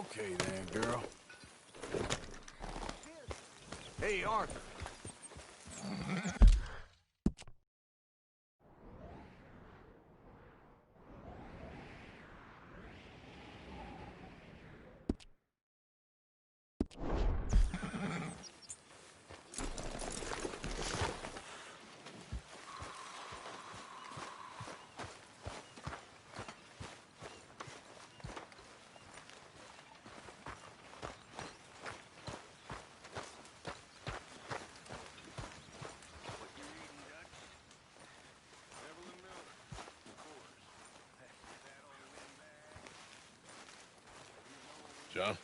Okay then, girl. Hey, Arthur. John?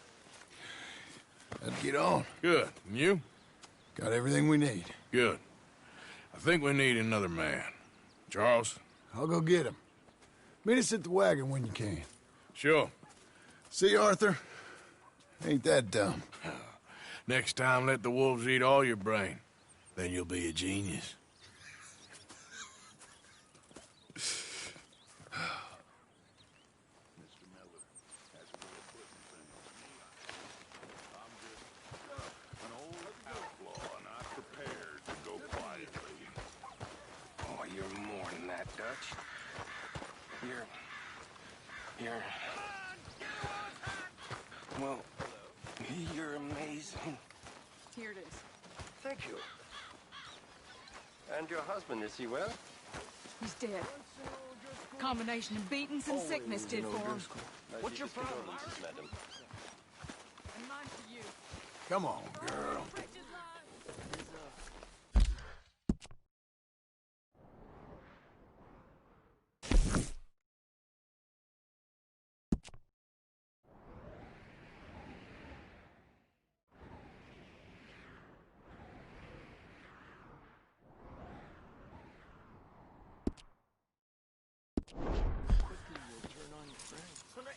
Let's get on. Good. And you? Got everything we need. Good. I think we need another man. Charles? I'll go get him. Meet us at the wagon when you can. Sure. See, Arthur? Ain't that dumb. Next time, let the wolves eat all your brain. Then you'll be a genius. Well, you're amazing. Here it is. Thank you. And your husband, is he well? He's dead. Combination of beatings and sickness did for him. What's your problem, madam? And mine for you. Come on, girl.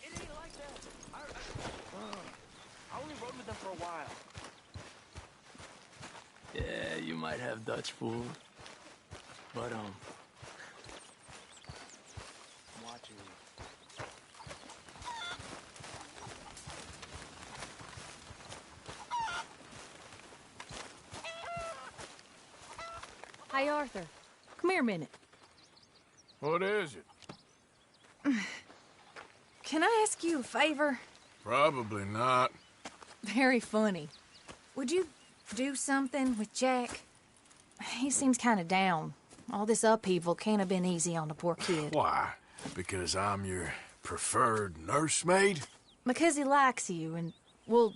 It ain't like that. I only rode with them for a while. Yeah, you might have Dutch food, but I'm watching you. Hey, Arthur. Come here a minute. What is it? Can I ask you a favor? Probably not. Very funny. Would you do something with Jack? He seems kind of down. All this upheaval can't have been easy on the poor kid. Why? Because I'm your preferred nursemaid? Because he likes you, and, well,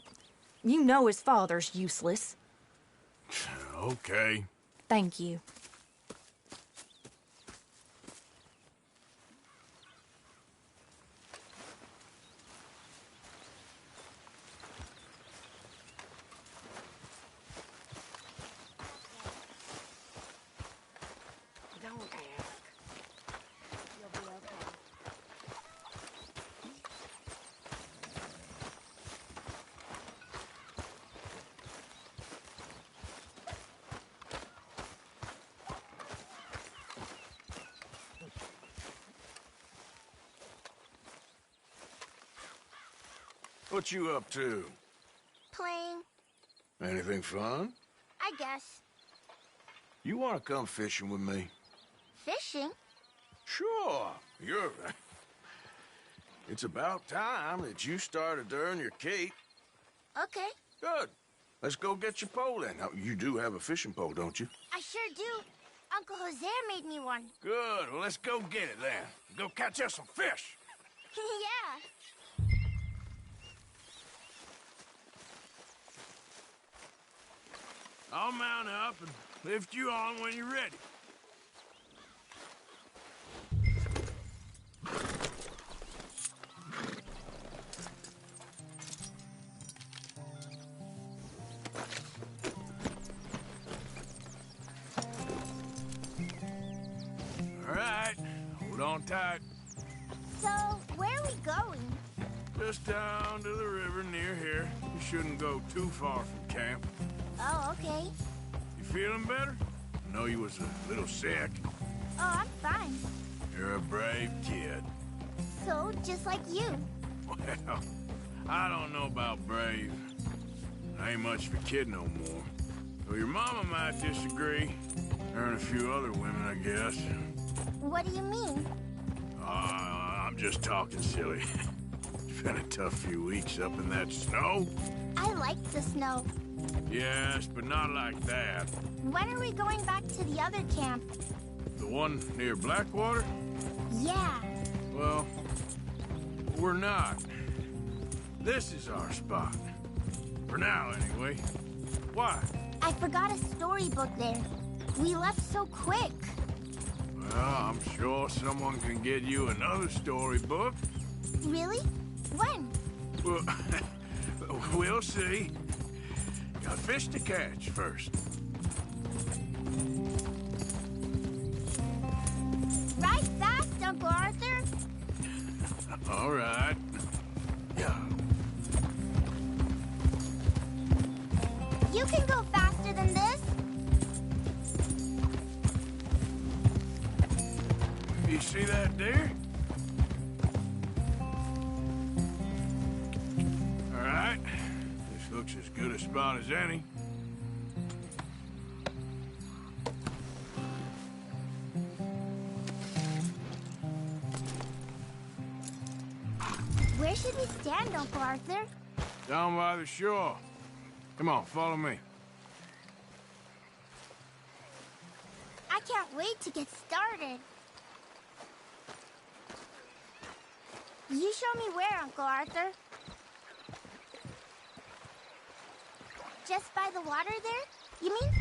you know his father's useless. Okay. Thank you. What you up to? Playing, Anything fun? I guess. You want to come fishing with me? Fishing? Sure. You're... It's about time that you started to earn your keep. Okay, Good. Let's go get your pole then. Now, you do have a fishing pole, don't you? I sure do. Uncle Jose made me one. Good. Well, let's go get it then. Go catch us some fish. Yeah. I'll mount up and lift you on when you're ready. All right. Hold on tight. So, where are we going? Just down to the river near here. You shouldn't go too far from camp. Oh, okay. You feeling better? I know you was a little sick. Oh, I'm fine. You're a brave kid. So, just like you. Well, I don't know about brave. I ain't much of a kid no more. Well, your mama might disagree. Her and a few other women, I guess. What do you mean? I'm just talking silly. It's been a tough few weeks up in that snow. I like the snow. Yes, but not like that. When are we going back to the other camp? The one near Blackwater? Yeah. Well, we're not. This is our spot. For now, anyway. Why? I forgot a storybook there. We left so quick. Well, I'm sure someone can get you another storybook. Really? When? Well, we'll see. Got fish to catch first. Right fast, Uncle Arthur. All right. Yeah. You can go faster than this. You see that deer? All right. This looks as good a spot as any. Where should we stand, Uncle Arthur? Down by the shore. Come on, follow me. I can't wait to get started. You show me where, Uncle Arthur. Just by the water there, you mean?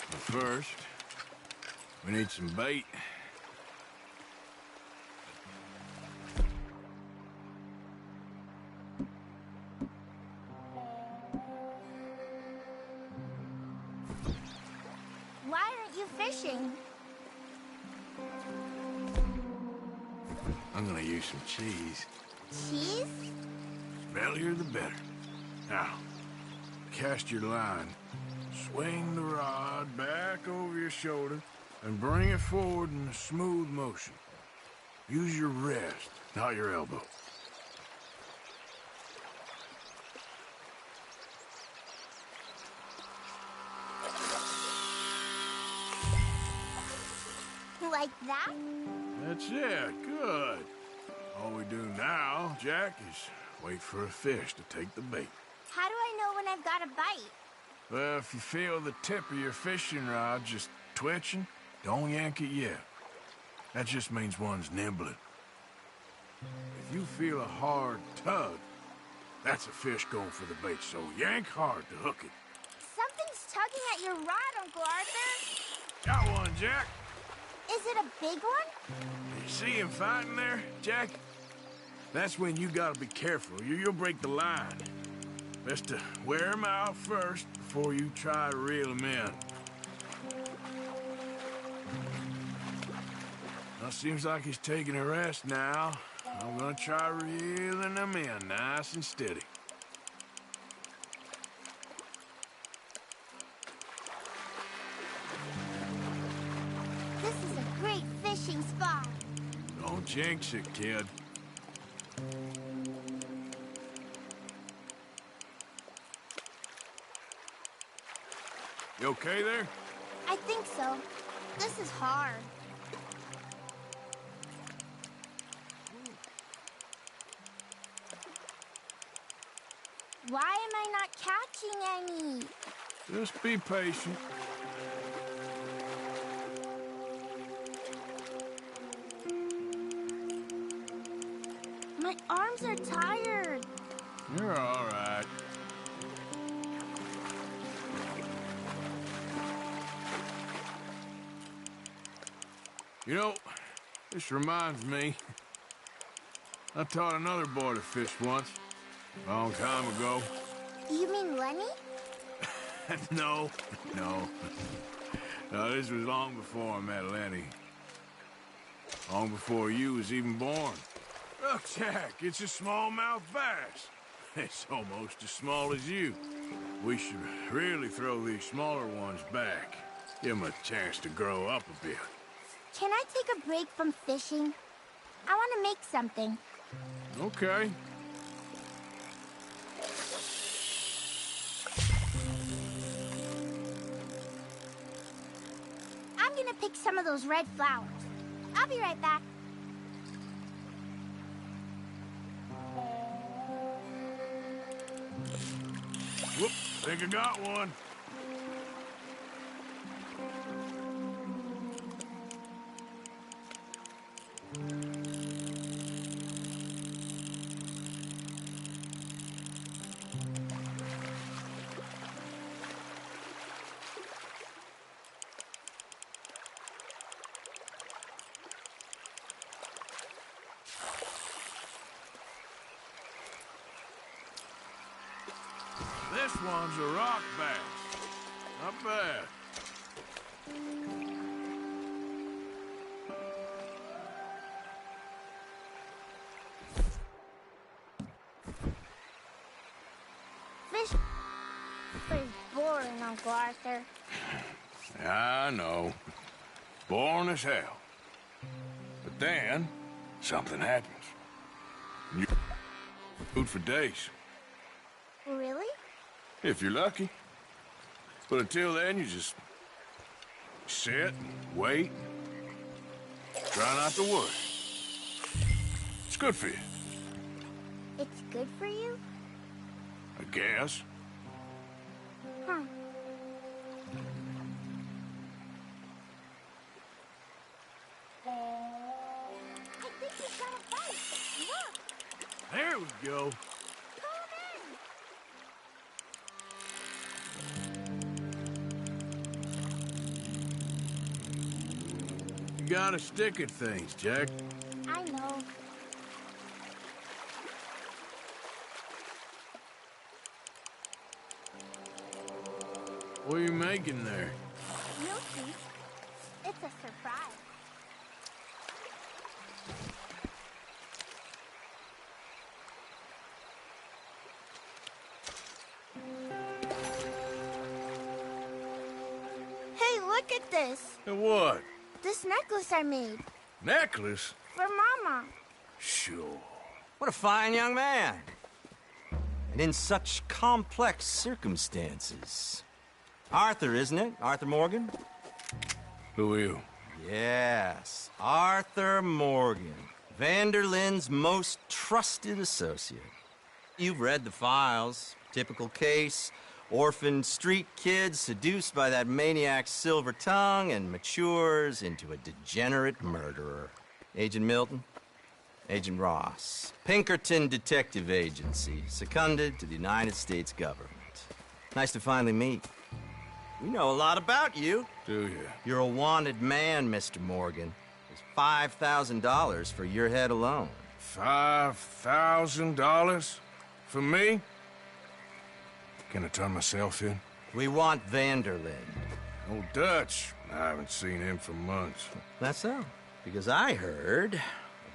But first, we need some bait. Why aren't you fishing? I'm gonna use some cheese. Cheese? Smellier the better. Now, cast your line. Swing the rod back over your shoulder and bring it forward in a smooth motion. Use your wrist, not your elbow. Like that? That's it. Good. All we do now, Jack, is wait for a fish to take the bait. How do I know when I've got a bite? Well, if you feel the tip of your fishing rod just twitching, don't yank it yet. That just means one's nibbling. If you feel a hard tug, that's a fish going for the bait, so yank hard to hook it. Something's tugging at your rod, Uncle Arthur. Got one, Jack. Is it a big one? You see him fighting there, Jack? That's when you gotta be careful. You'll break the line. Best to wear him out first before you try to reel him in. Well, seems like he's taking a rest now. I'm gonna try reeling him in nice and steady. This is a great fishing spot. Don't jinx it, kid. You okay there? I think so. This is hard. Why am I not catching any? Just be patient. My arms are tired. You're all right. You know, this reminds me. I taught another boy to fish once, a long time ago. You mean Lenny? No. No, this was long before I met Lenny. Long before you was even born. Look, Jack, it's a smallmouth bass. It's almost as small as you. We should really throw these smaller ones back. Give them a chance to grow up a bit. Can I take a break from fishing? I want to make something. Okay. I'm gonna pick some of those red flowers. I'll be right back. Whoop, think I got one. This one's a rock bass. Not bad. Fish is boring, Uncle Arthur. I know. Boring as hell. But then, something happens. You food for days. Really? If you're lucky. But until then, you just sit and wait. Try not to worry. It's good for you, It's good for you? I guess. Huh. I think he's got a bite. Look! There we go. Pull him in! You gotta stick at things, Jack. I know. What are you making there? You'll see. It's a surprise. Hey, look at this. And what? This necklace I made. Necklace? For Mama. Sure. What a fine young man. And in such complex circumstances. Arthur, isn't it? Arthur Morgan? Who are you? Yes, Arthur Morgan. Vanderlyn's most trusted associate. You've read the files. Typical case. Orphaned street kid seduced by that maniac's silver tongue and matures into a degenerate murderer. Agent Milton? Agent Ross. Pinkerton Detective Agency, seconded to the United States government. Nice to finally meet. We know a lot about you. Do you? You're a wanted man, Mr. Morgan. There's $5,000 for your head alone. $5,000? For me? Can I turn myself in? We want Vanderlyn. Old Dutch. I haven't seen him for months. That's so. Because I heard a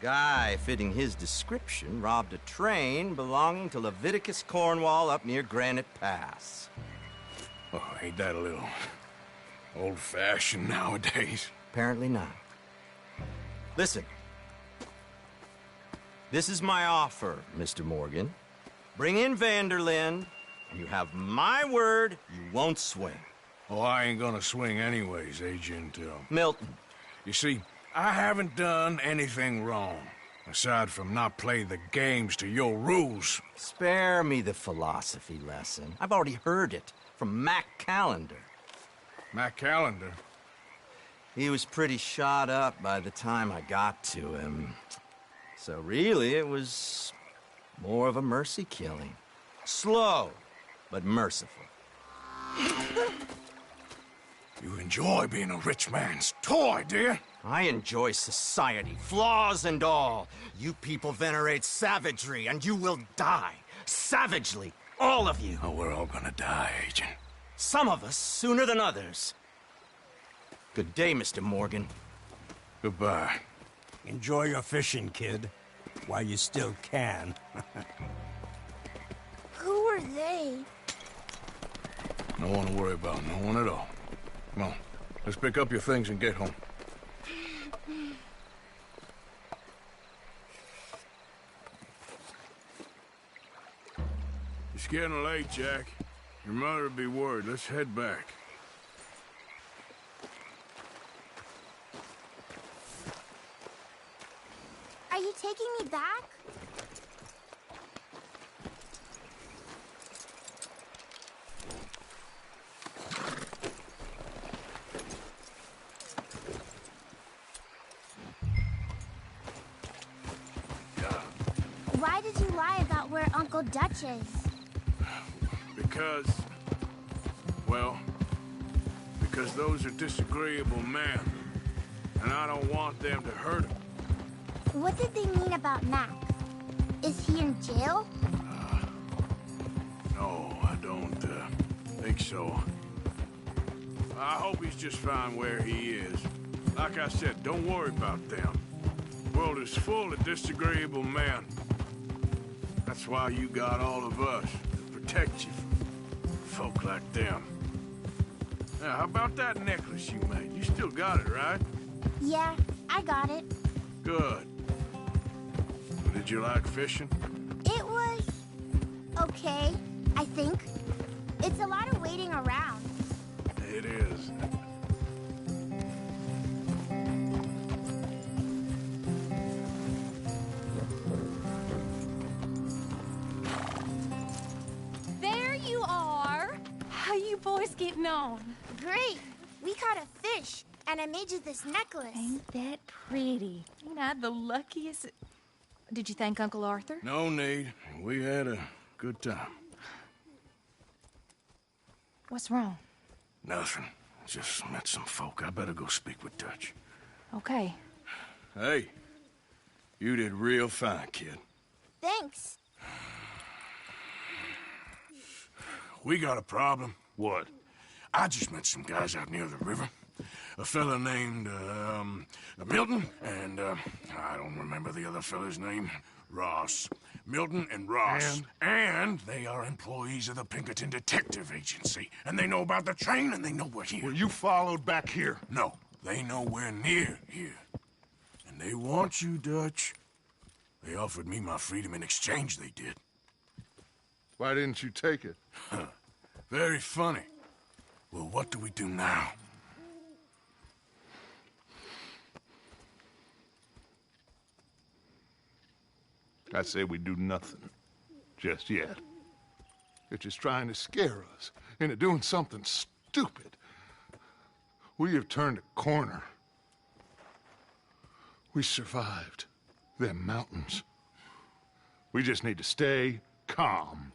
guy fitting his description robbed a train belonging to Leviticus Cornwall up near Granite Pass. Oh, ain't that a little old-fashioned nowadays? Apparently not. Listen. This is my offer, Mr. Morgan. Bring in Vanderlyn, and you have my word you won't swing. Oh, I ain't gonna swing anyways, Agent, Milton. You see, I haven't done anything wrong, aside from not play the games to your rules. Spare me the philosophy lesson. I've already heard it from Mac Callender. Matt Callender. He was pretty shot up by the time I got to him. So really, it was more of a mercy killing. Slow, but merciful. You enjoy being a rich man's toy, dear. I enjoy society, flaws and all. You people venerate savagery, and you will die. Savagely, all of you. Oh, we're all gonna die, Agent. Some of us sooner than others. Good day, Mr. Morgan. Goodbye. Enjoy your fishing, kid, while you still can. Who are they? No one to worry about, no one at all. Come on, let's pick up your things and get home. getting late, Jack. Your mother would be worried. Let's head back. Are you taking me back? Why did you lie about where Uncle Dutch is? Because those are disagreeable men, and I don't want them to hurt him. What did they mean about Mac? Is he in jail? No, I don't think so. I hope he's just fine where he is. Like I said, don't worry about them. The world is full of disagreeable men. That's why you got all of us to protect you from folk like them. Now, how about that necklace you made? You still got it, right? Yeah, I got it. Good. Did you like fishing? It was okay, I think. It's a lot of waiting around. It is. There you are. How you boys getting on? Great. We caught a fish, and I made you this necklace. Ain't that pretty? Ain't I the luckiest? Did you thank Uncle Arthur? No need. We had a good time. What's wrong? Nothing. Just met some folk. I better go speak with Dutch. Okay. Hey, you did real fine, kid. Thanks. We got a problem. What? I just met some guys out near the river. A fella named, Milton, and, I don't remember the other fella's name. Ross. Milton and Ross. And they are employees of the Pinkerton Detective Agency. And they know about the train, and they know we're here. Were you followed back here? No, they know we're near here. And they want you, Dutch. They offered me my freedom in exchange, they did. Why didn't you take it? Very funny. Well, what do we do now? I say we do nothing. Just yet. You're just trying to scare us into doing something stupid. We have turned a corner. We survived them mountains. We just need to stay calm.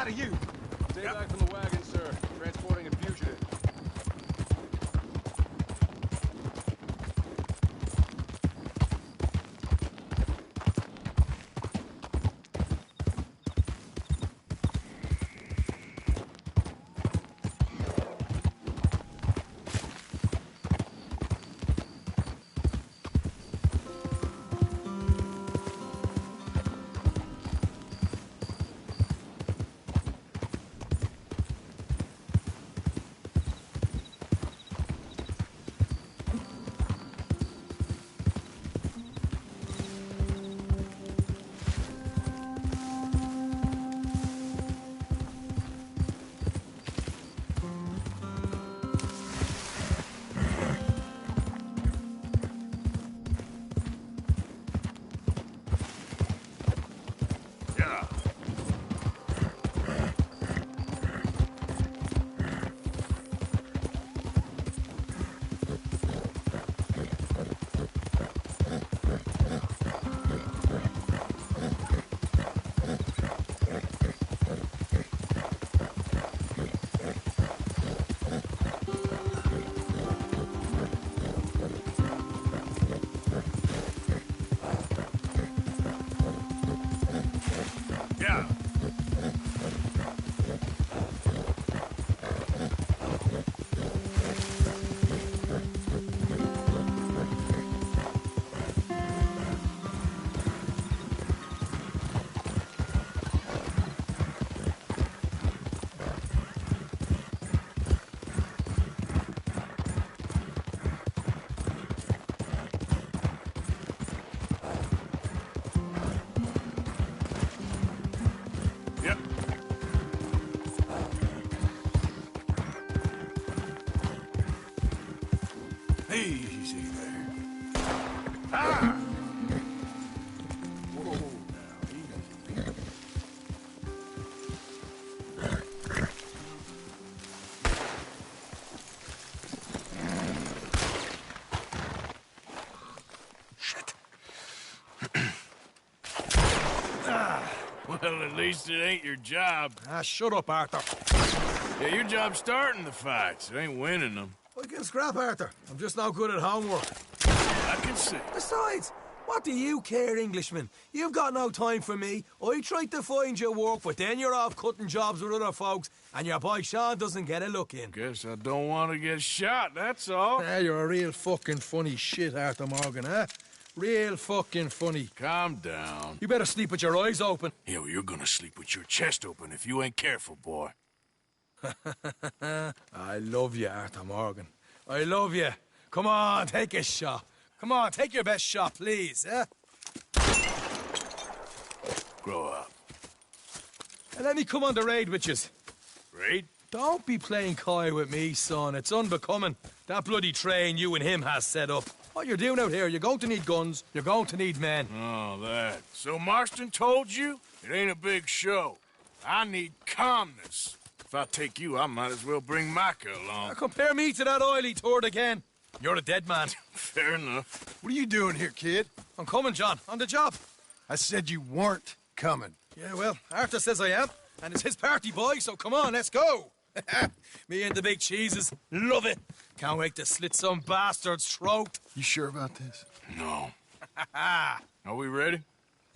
You! Stay back from the wagon, sir. Transporting a fugitive. Well, at least it ain't your job. Ah, shut up, Arthur. Yeah, your job's starting the fights. It ain't winning them. I can scrap, Arthur. I'm just not good at homework. I can see. Besides, what do you care, Englishman? You've got no time for me. I tried to find you work, but then you're off cutting jobs with other folks, and your boy Sean doesn't get a look in. Guess I don't want to get shot, that's all. Ah, you're a real fucking funny shit, Arthur Morgan, huh? Real fucking funny. Calm down. You better sleep with your eyes open. Yeah, well, you're gonna sleep with your chest open if you ain't careful, boy. I love you, Arthur Morgan. I love you. Come on, take a shot. Come on, take your best shot, please, eh? Grow up. And let me come on the raid with yous. Raid? Don't be playing coy with me, son. It's unbecoming. That bloody train you and him has set up. What you're doing out here, you're going to need guns, you're going to need men. Oh, that. So Marston told you? It ain't a big show. I need calmness. If I take you, I might as well bring Micah along. Now compare me to that oily turd again. You're a dead man. Fair enough. What are you doing here, kid? I'm coming, John. On the job. I said you weren't coming. Yeah, well, Arthur says I am. And it's his party, boy, so come on, let's go. Me and the big cheeses. Love it. Can't wait to slit some bastard's throat. You sure about this? No. Are we ready?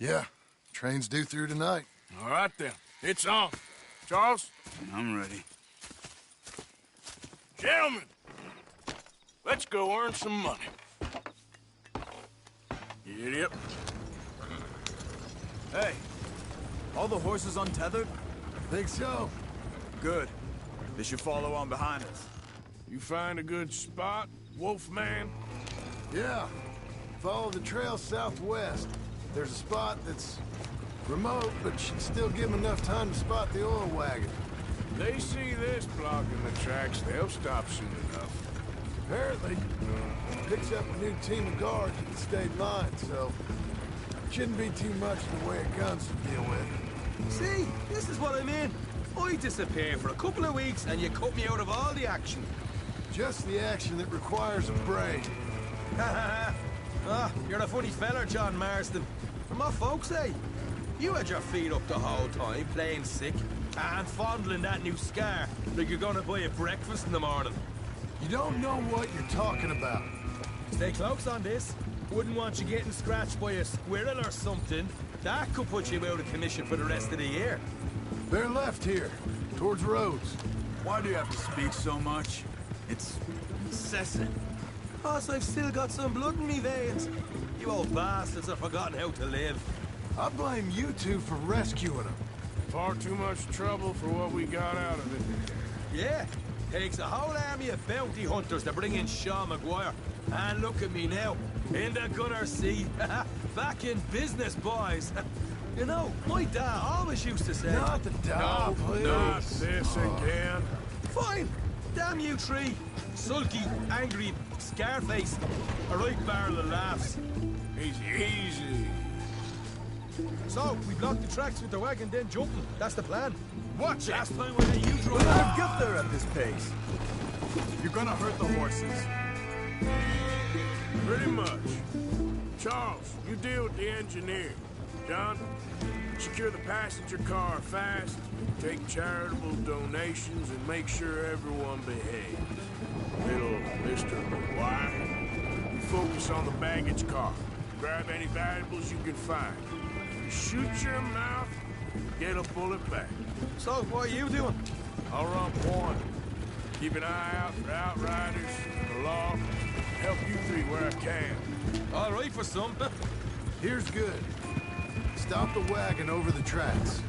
Yeah. Train's due through tonight. All right, then. It's on. Charles? I'm ready. Gentlemen, let's go earn some money. You idiot. Hey, all the horses untethered? Think so. Good. They should follow on behind us. You find a good spot, Wolfman? Yeah. Follow the trail southwest. There's a spot that's remote, but should still give them enough time to spot the oil wagon. They see this blocking the tracks, they'll stop soon enough. Apparently, picks up a new team of guards at the state line, so shouldn't be too much in the way of guns to deal with. See, this is what I mean. I disappear for a couple of weeks and you cut me out of all the action. Just the action that requires a brain. You're a funny feller, John Marston. From what folks say, you had your feet up the whole time, playing sick, and fondling that new scar like you're gonna buy a breakfast in the morning. You don't know what you're talking about. Stay close on this. Wouldn't want you getting scratched by a squirrel or something. That could put you out of commission for the rest of the year. They're left here, towards Rhodes. Why do you have to speak so much? It's incessant. Because I've still got some blood in me veins. You old bastards have forgotten how to live. I blame you two for rescuing them. Far too much trouble for what we got out of it. Yeah, takes a whole army of bounty hunters to bring in Sean McGuire. And look at me now, in the gunner seat. Back in business, boys. You know, my dad always used to say... Not the dog, please. Not this again. Fine. Damn you three. Sulky, angry, Scarface. A right barrel of laughs. Easy. So, we block the tracks with the wagon, then jumping. That's the plan. Watch it. Last time we let you We'll drive. never get there at this pace. You're gonna hurt the horses. Pretty much. Charles, you deal with the engineer. John, secure the passenger car fast, take charitable donations, and make sure everyone behaves. Little Mr. McGuire, you focus on the baggage car. Grab any valuables you can find. Shoot your mouth, get a bullet back. So, what are you doing? I'll run point. Keep an eye out for outriders, the law. Help you three where I can. All right for some. Here's good. Stop the wagon over the tracks.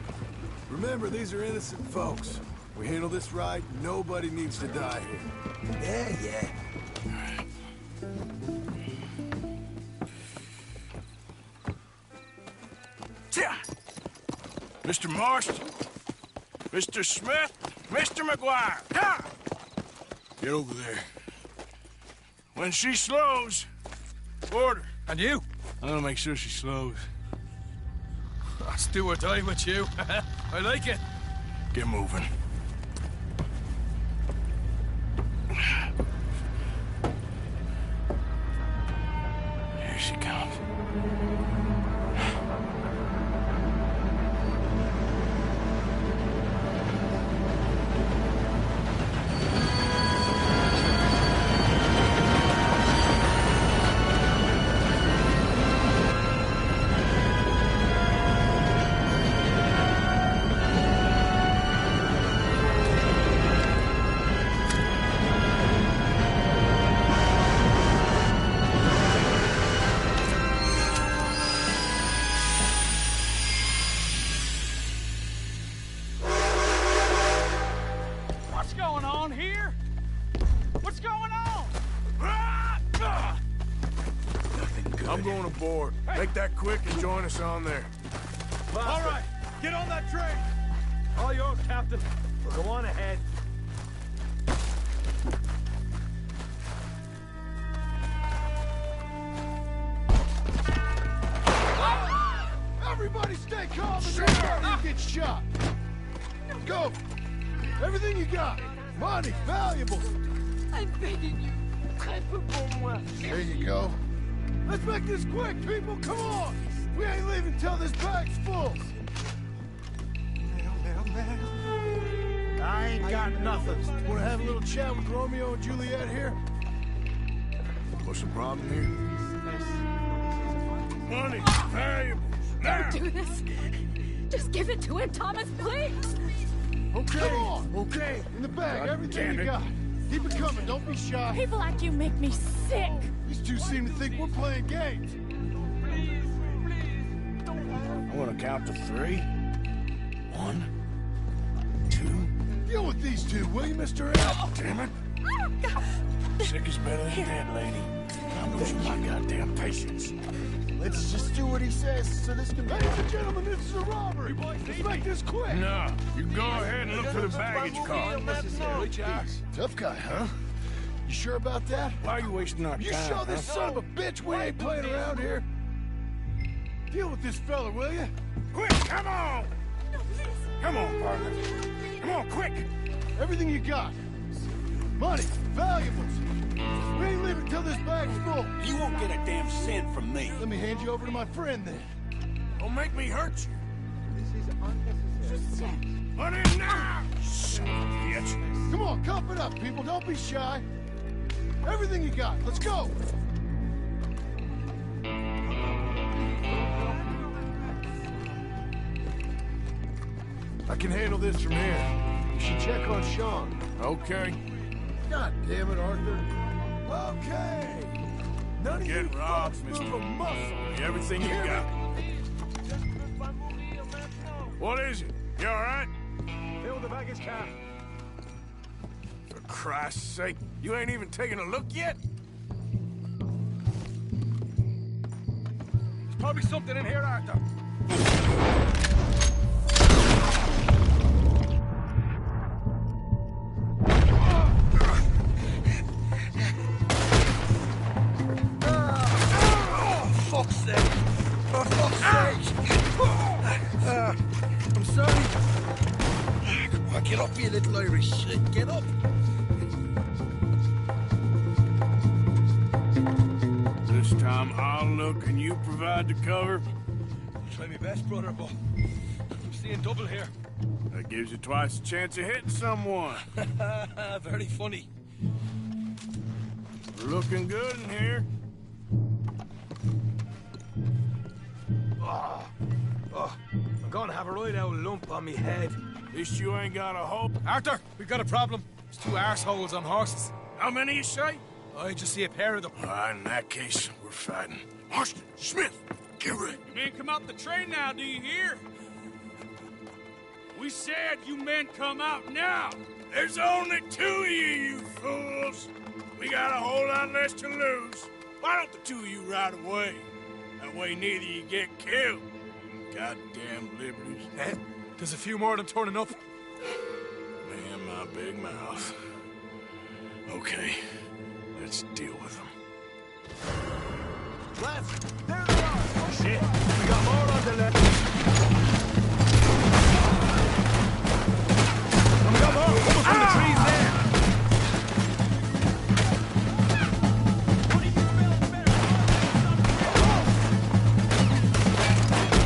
Remember, these are innocent folks. We handle this right, nobody needs to die here. Yeah. Mr. Marston, Mr. Smith, Mr. McGuire, ha! Get over there. When she slows, order. And you? I'm gonna make sure she slows. Let's do or die with you. I like it. Get moving. Here she comes. aboard. Make that quick and join us on there. All right, get on that train. All yours, Captain. We'll go on ahead. Everybody stay calm and don't get shot. Go. Everything you got. Money, valuables. I'm begging you. There you go. Let's make this quick, people. Come on. We ain't leaving till this bag's full. I ain't got nothing. Want to have a little chat with Romeo and Juliet here? What's the problem here? Money, valuables. Now. Don't do this. Just give it to him, Thomas, please. Okay. Come on. Okay. In the bag, everything you got. Keep it coming. Don't be shy. People like you make me sick. These two seem to think we're playing games. I'm gonna count to 3. 1, 2. Deal with these two, will you, Mr. Ed? Damn it. Sick is better than dead, lady. I'm losing my goddamn patience. Let's just do what he says so this can be. Ladies and gentlemen, this is a robbery. Let's make this quick. No, you go ahead and look for the baggage car. Tough guy, huh? You sure about that? Why are you wasting our time? You show this son of a bitch we ain't playing around here. Deal with this fella, will you? Quick, come on! Come on, partner. Come on, quick! Everything you got. Money, valuables. We ain't leaving till this bag's full. You won't get a damn cent from me. Let me hand you over to my friend then. Don't make me hurt you. This is unnecessary. Put in now! Son of a bitch. Come on, cup it up, people. Don't be shy. Everything you got. Let's go. I can handle this from here. You should check on Sean. Okay. God damn it, Arthur. Okay. None of you Get robbed, folks move Mr. a muscle. Everything you got. What is it? You all right? Fill the baggage car. For Christ's sake, you ain't even taking a look yet? There's probably something in here, Arthur. Fuck's sake! For fuck's sake! I'm sorry. Come on, get up, you little Irish shit. Get up. This time I'll look and you provide the cover. Try my best, brother, but I'm seeing double here. That gives you twice the chance of hitting someone. Very funny. We're looking good in here. I'm gonna have a right old lump on me head. At least you ain't got a hope. Arthur, we've got a problem. There's 2 arseholes on horses. How many you say? I just see a pair of them. All right, in that case, we're fighting. Marston, Smith, get ready. You men come out the train now, do you hear? We said you men come out now. There's only 2 of you fools. We got a whole lot less to lose. Why don't the 2 of you ride away? That way neither you get killed. Goddamn liberties. Eh? There's a few more of them turning up. Man, my big mouth. Okay, let's deal with them. Lads, there they are. Shit, we got more on the left. We got more coming from the trees there.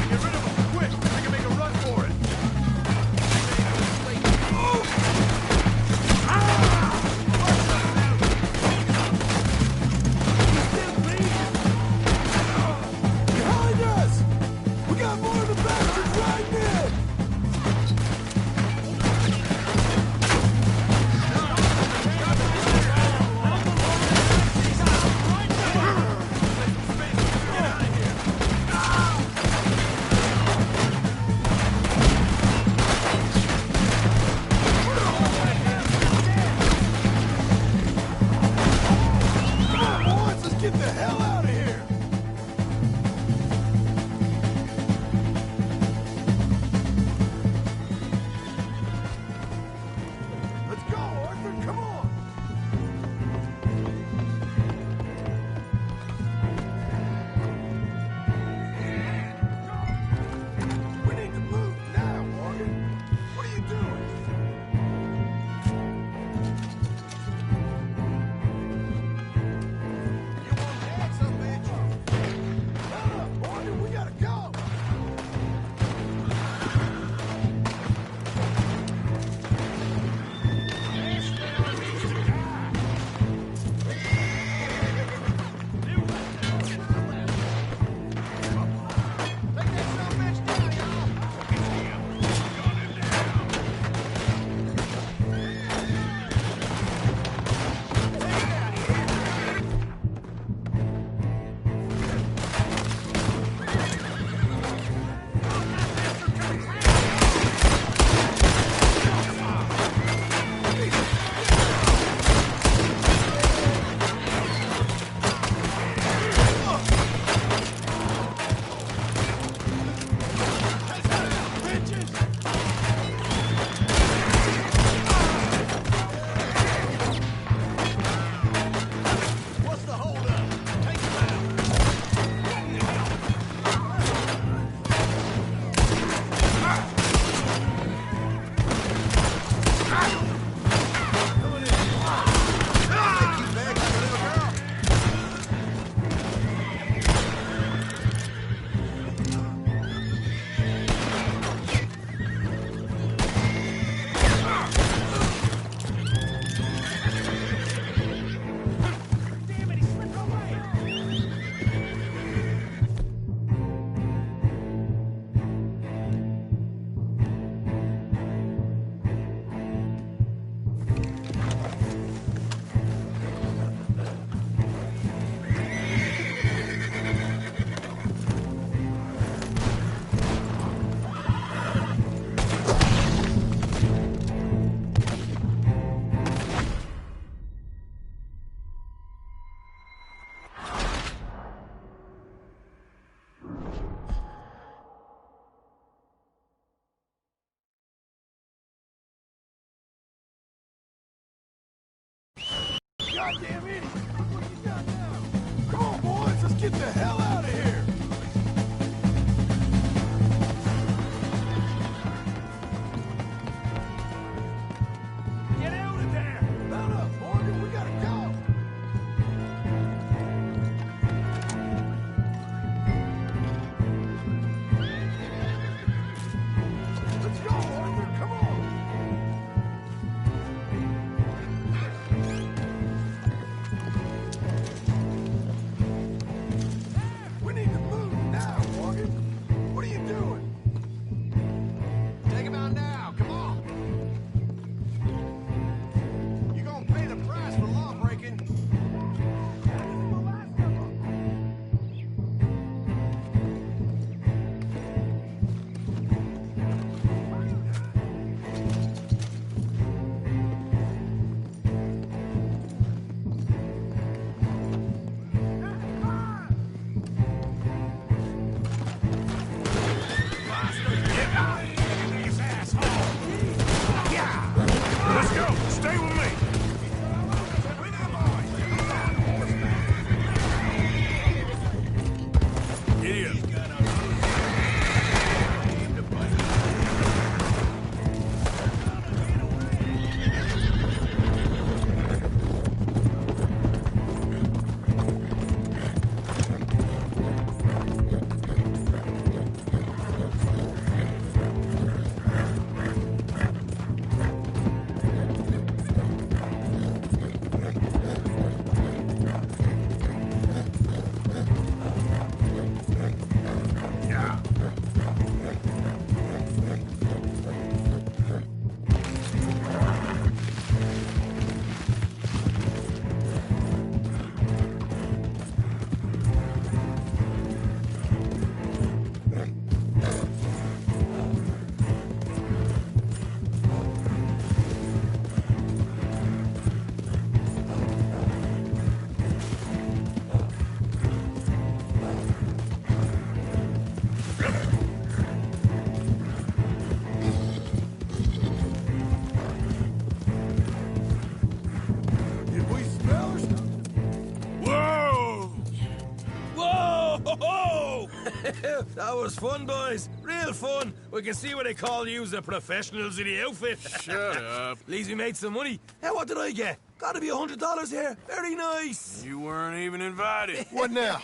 Get rid of them, quick. We can make a run for it. goddamn idiot! What do you got now? Come on, boys, let's get the hell out of here! Get out of there! Mount up, Morgan, we gotta go! Let's go, Arthur, come on! We need to move now, Morgan. What are you doing? Take him out now, come on. You're gonna pay the price for law breaking. Let's go. Stay with me. Giddy up. Did we smell or something? Whoa! Whoa! That was fun, boys. Real fun. We can see what they call you the professionals of the outfit. Shut up. At least we made some money. Hey, what did I get? Gotta be $100 here. Very nice. You weren't even invited. What now?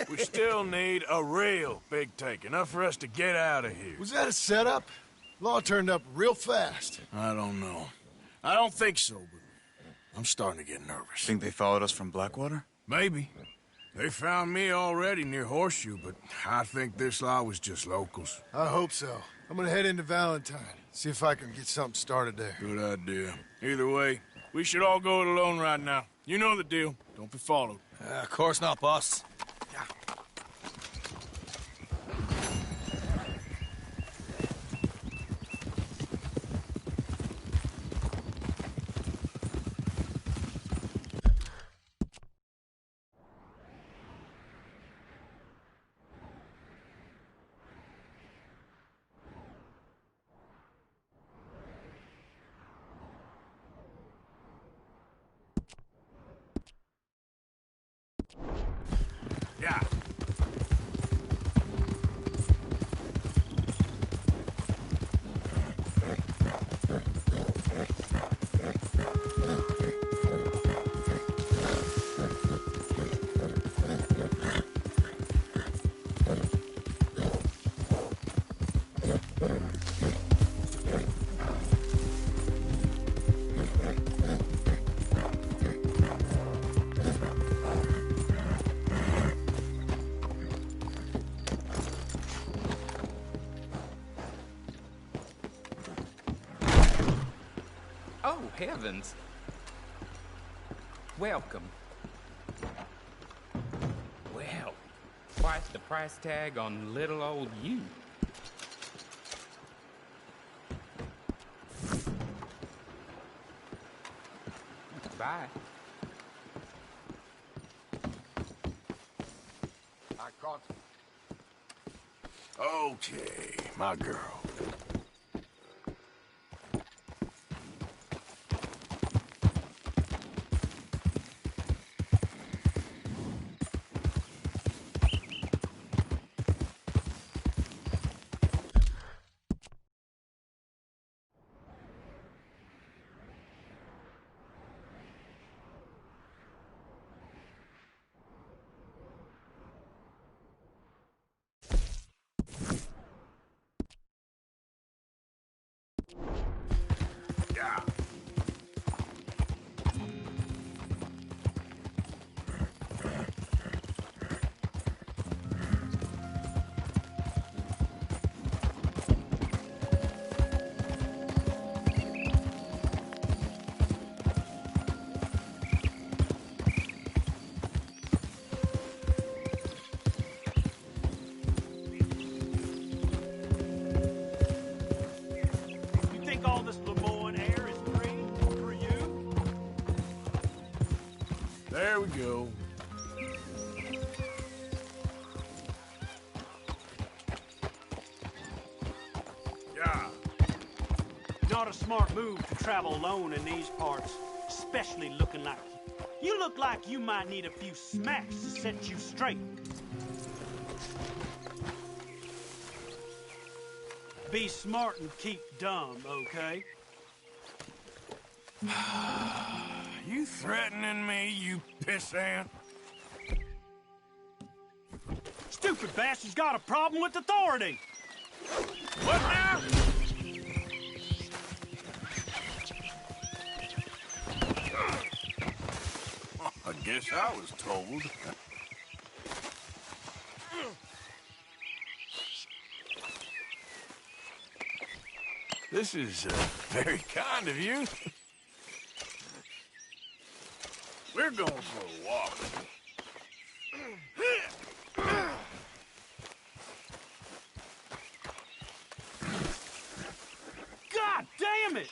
We still need a real big take. Enough for us to get out of here. Was that a setup? Law turned up real fast. I don't know. I don't think so, but I'm starting to get nervous. Think they followed us from Blackwater? Maybe. They found me already near Horseshoe, but I think this lot was just locals. I hope so. I'm gonna head into Valentine, see if I can get something started there. Good idea. Either way, we should all go it alone right now. You know the deal. Don't be followed. Of course not, boss. Yeah. Oh, heavens. Welcome. Well, quite the price tag on little old you. Bye. I caught. Okay, my girl. There we go. Yeah. Not a smart move to travel alone in these parts, especially looking like you look like you might need a few smacks to set you straight. Be smart and keep dumb, okay? You threatening me, you pissant? Stupid bastard's got a problem with authority! What now? I guess I was told. This is very kind of you. We're going for a walk. God damn it!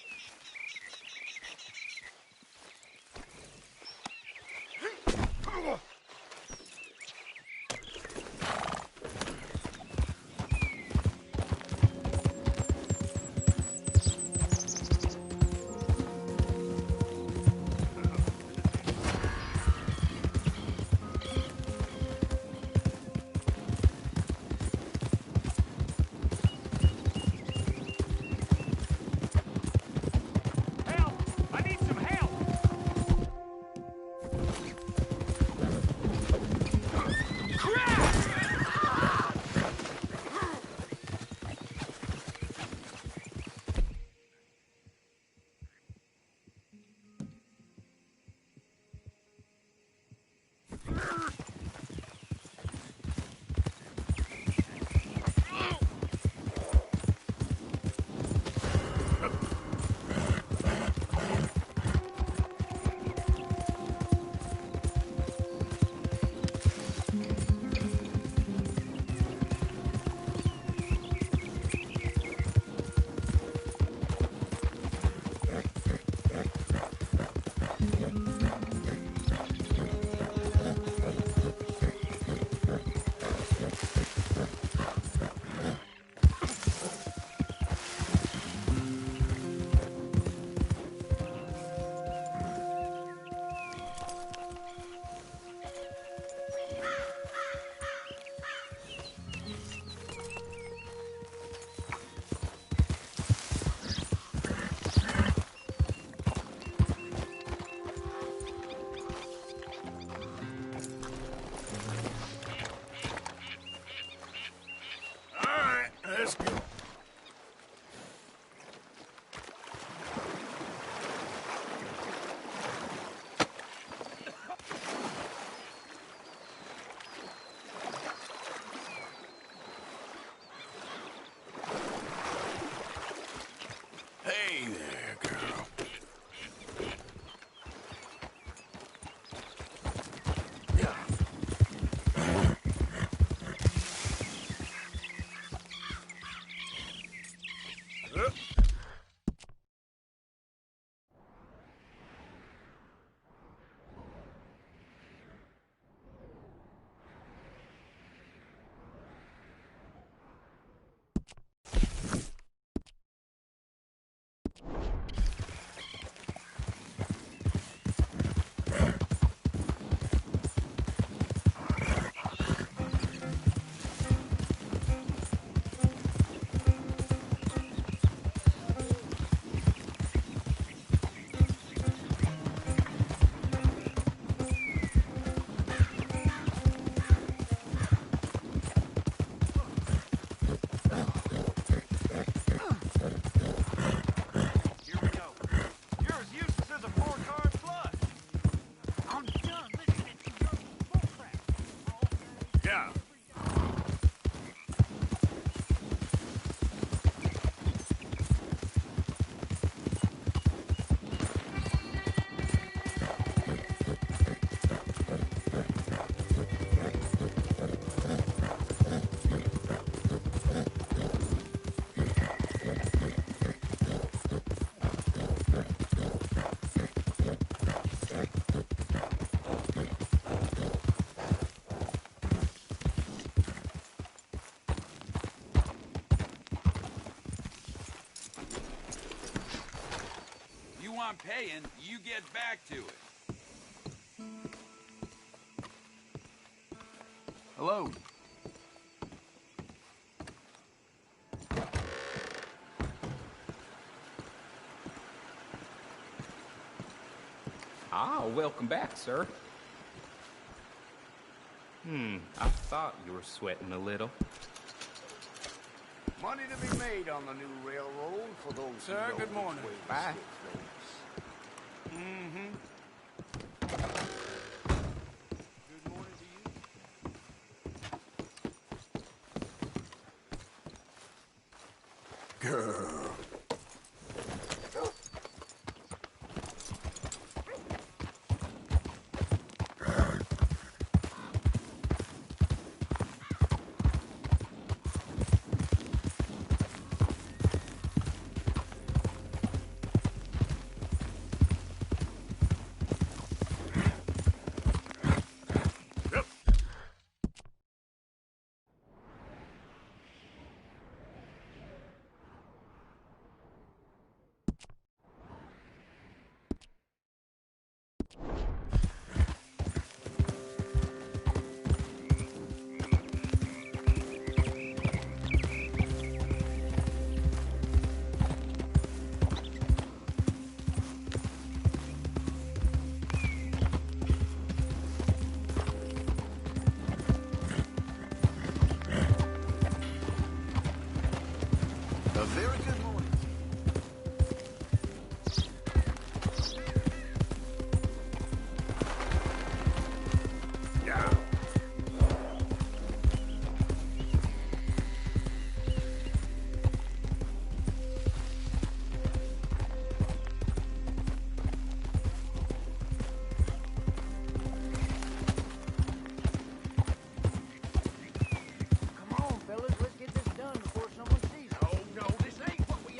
Let's go. Hey there, girl. Yeah. I'm paying, you get back to it. Hello. Ah, welcome back, sir. I thought you were sweating a little. Money to be made on the new railroad for those who Sir, know good morning. which way the Bye. stick floats. Good morning to you. Girl. A very good morning. Yeah. Come on, fellas, let's get this done before someone sees us. No, this ain't what we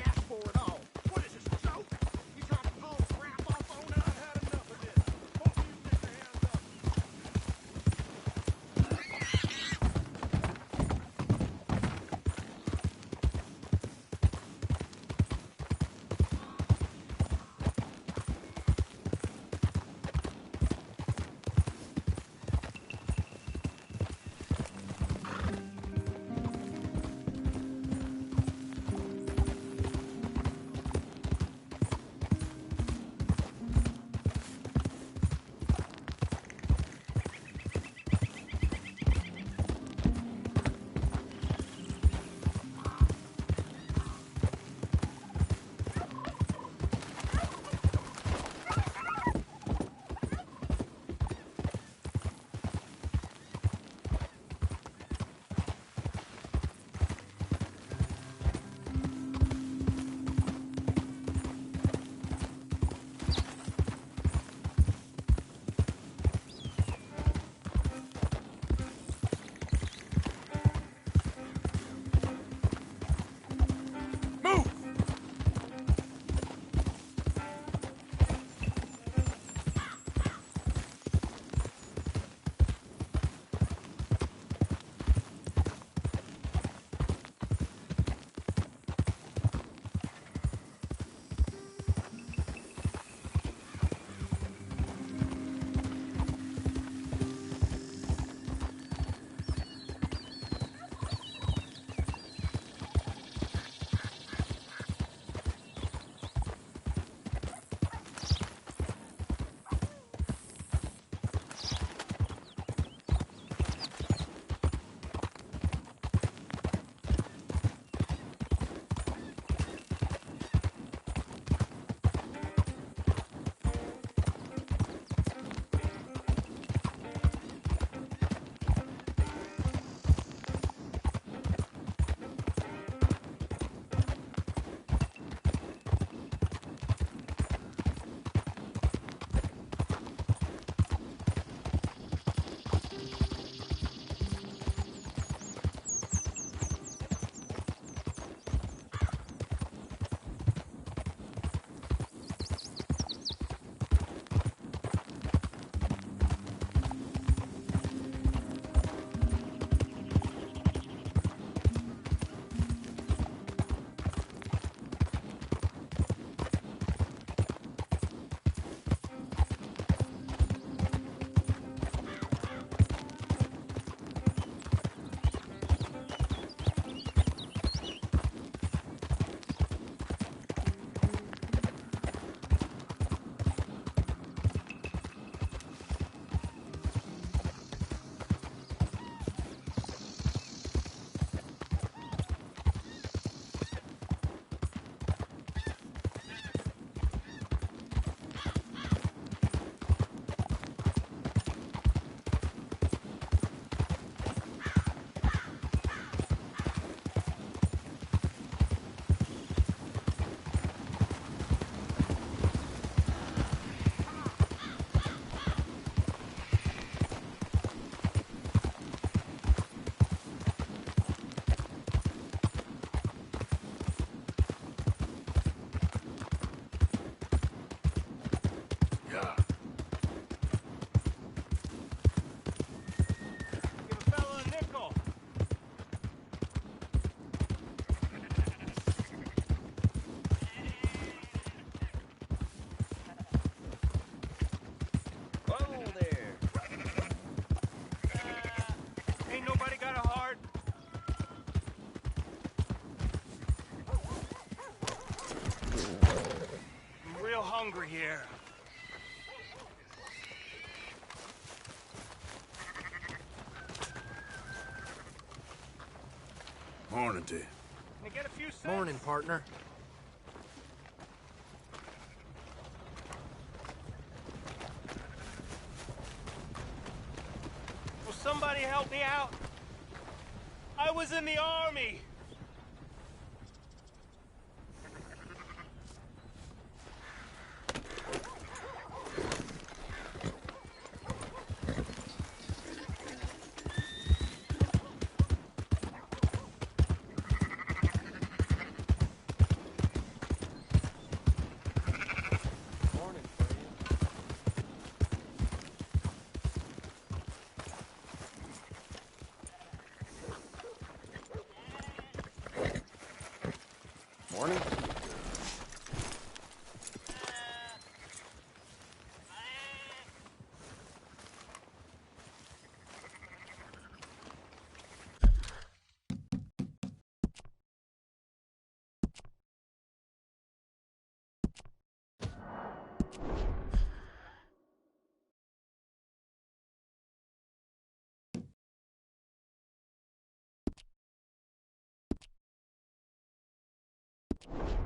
hungry here. Morning to you. Can I get a few cents? Morning, partner. Will somebody help me out? I was in the army. Morning. You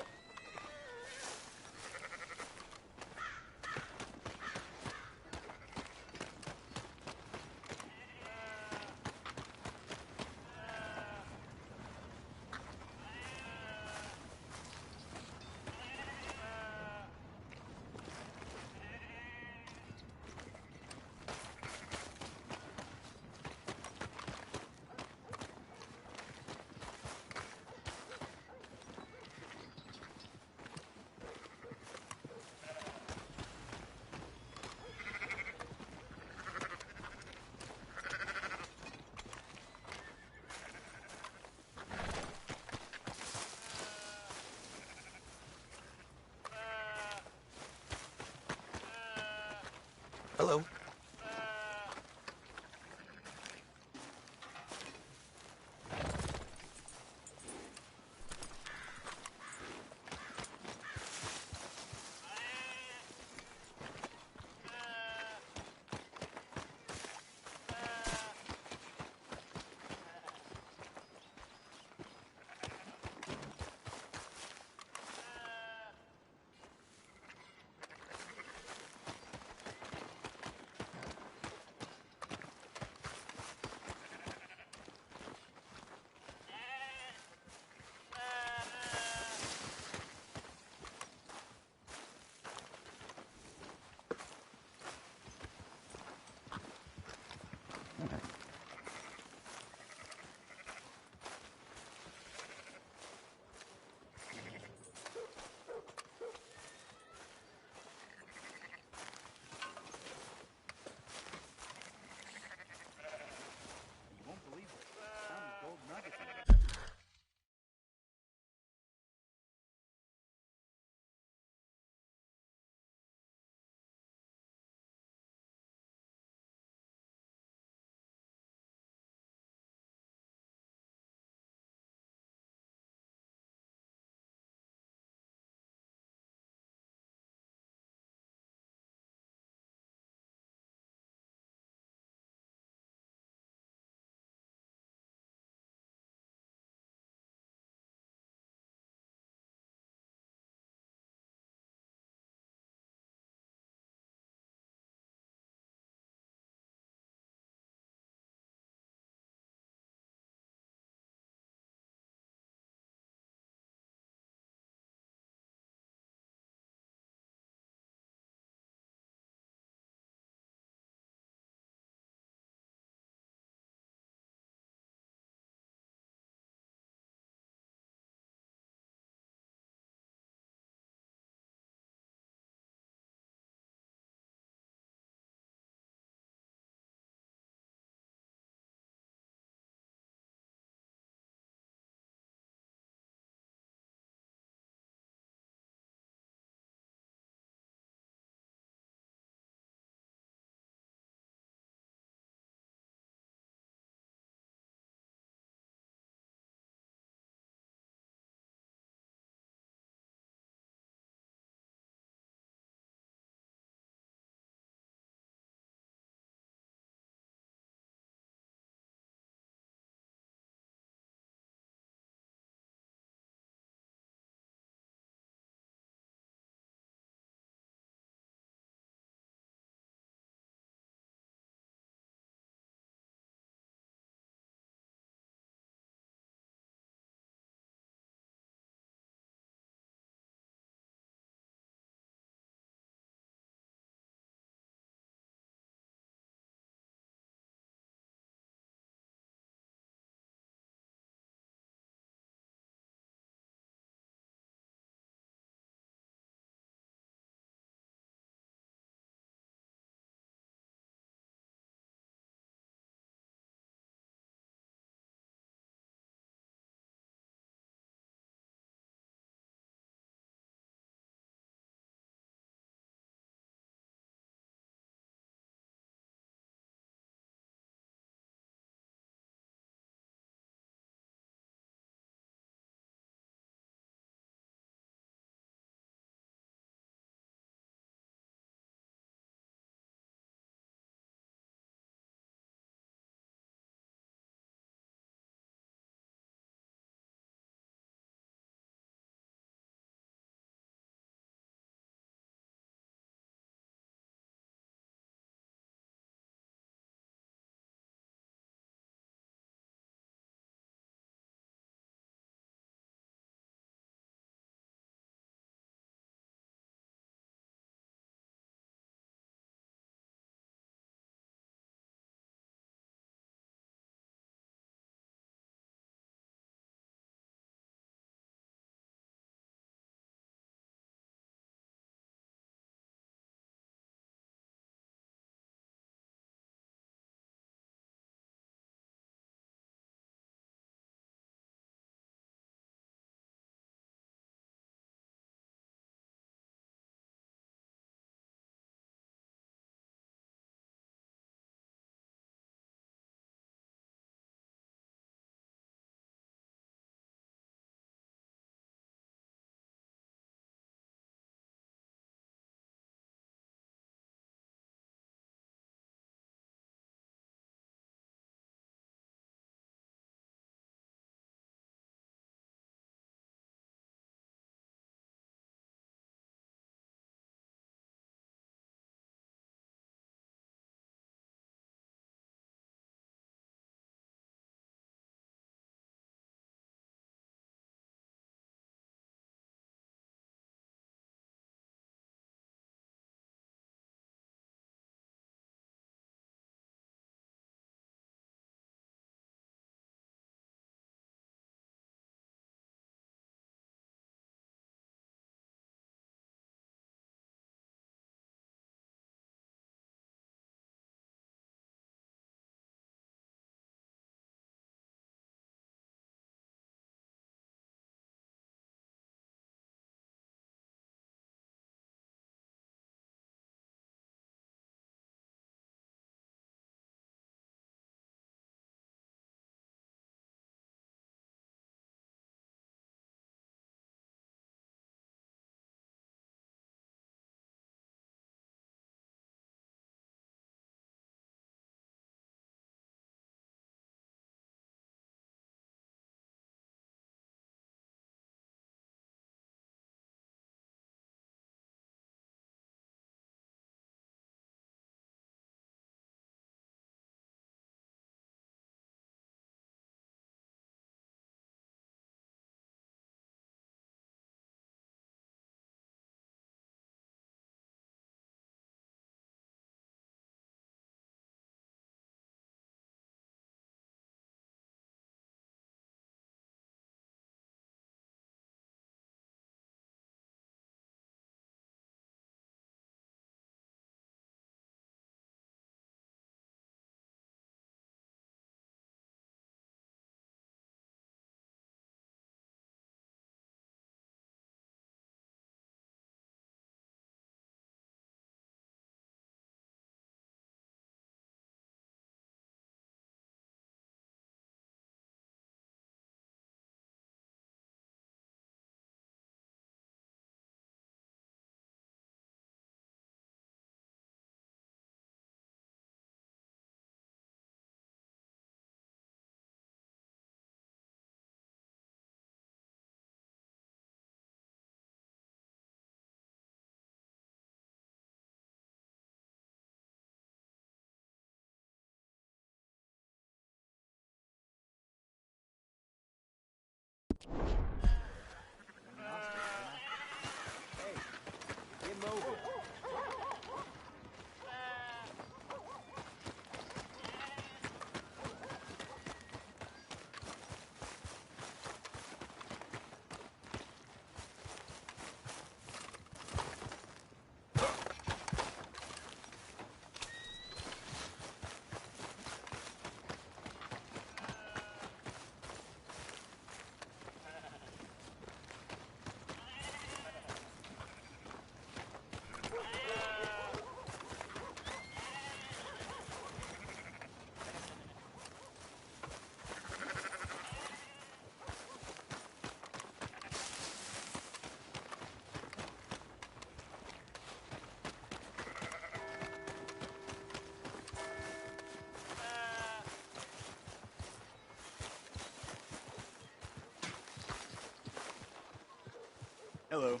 Hello.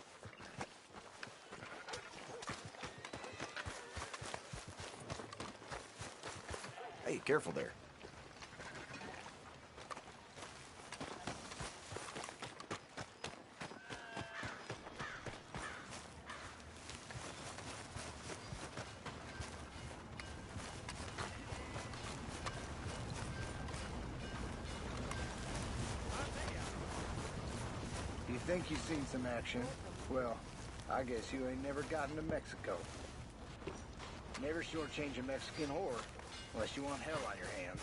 Hey, careful there. You think you've seen some action? Well, I guess you ain't never gotten to Mexico. Never shortchange a Mexican whore, unless you want hell on your hands.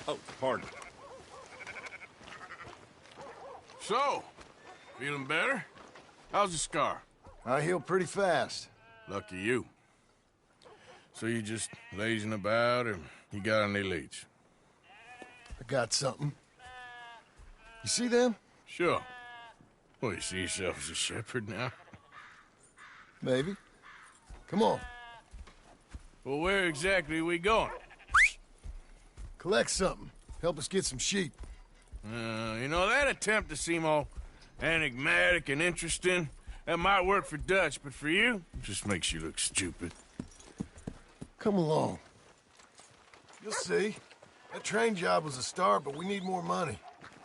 Oh, pardon. So, feeling better? How's the scar? I heal pretty fast. Lucky you. So you just lazing about, or you got any leads? I got something. You see them? Sure. Well, you see yourself as a shepherd now? Maybe. Come on. Well, where exactly are we going? Collect something. Help us get some sheep. You know, that attempt to seem all enigmatic and interesting, that might work for Dutch, but for you, it just makes you look stupid. Come along. You'll see. That train job was a start, but we need more money.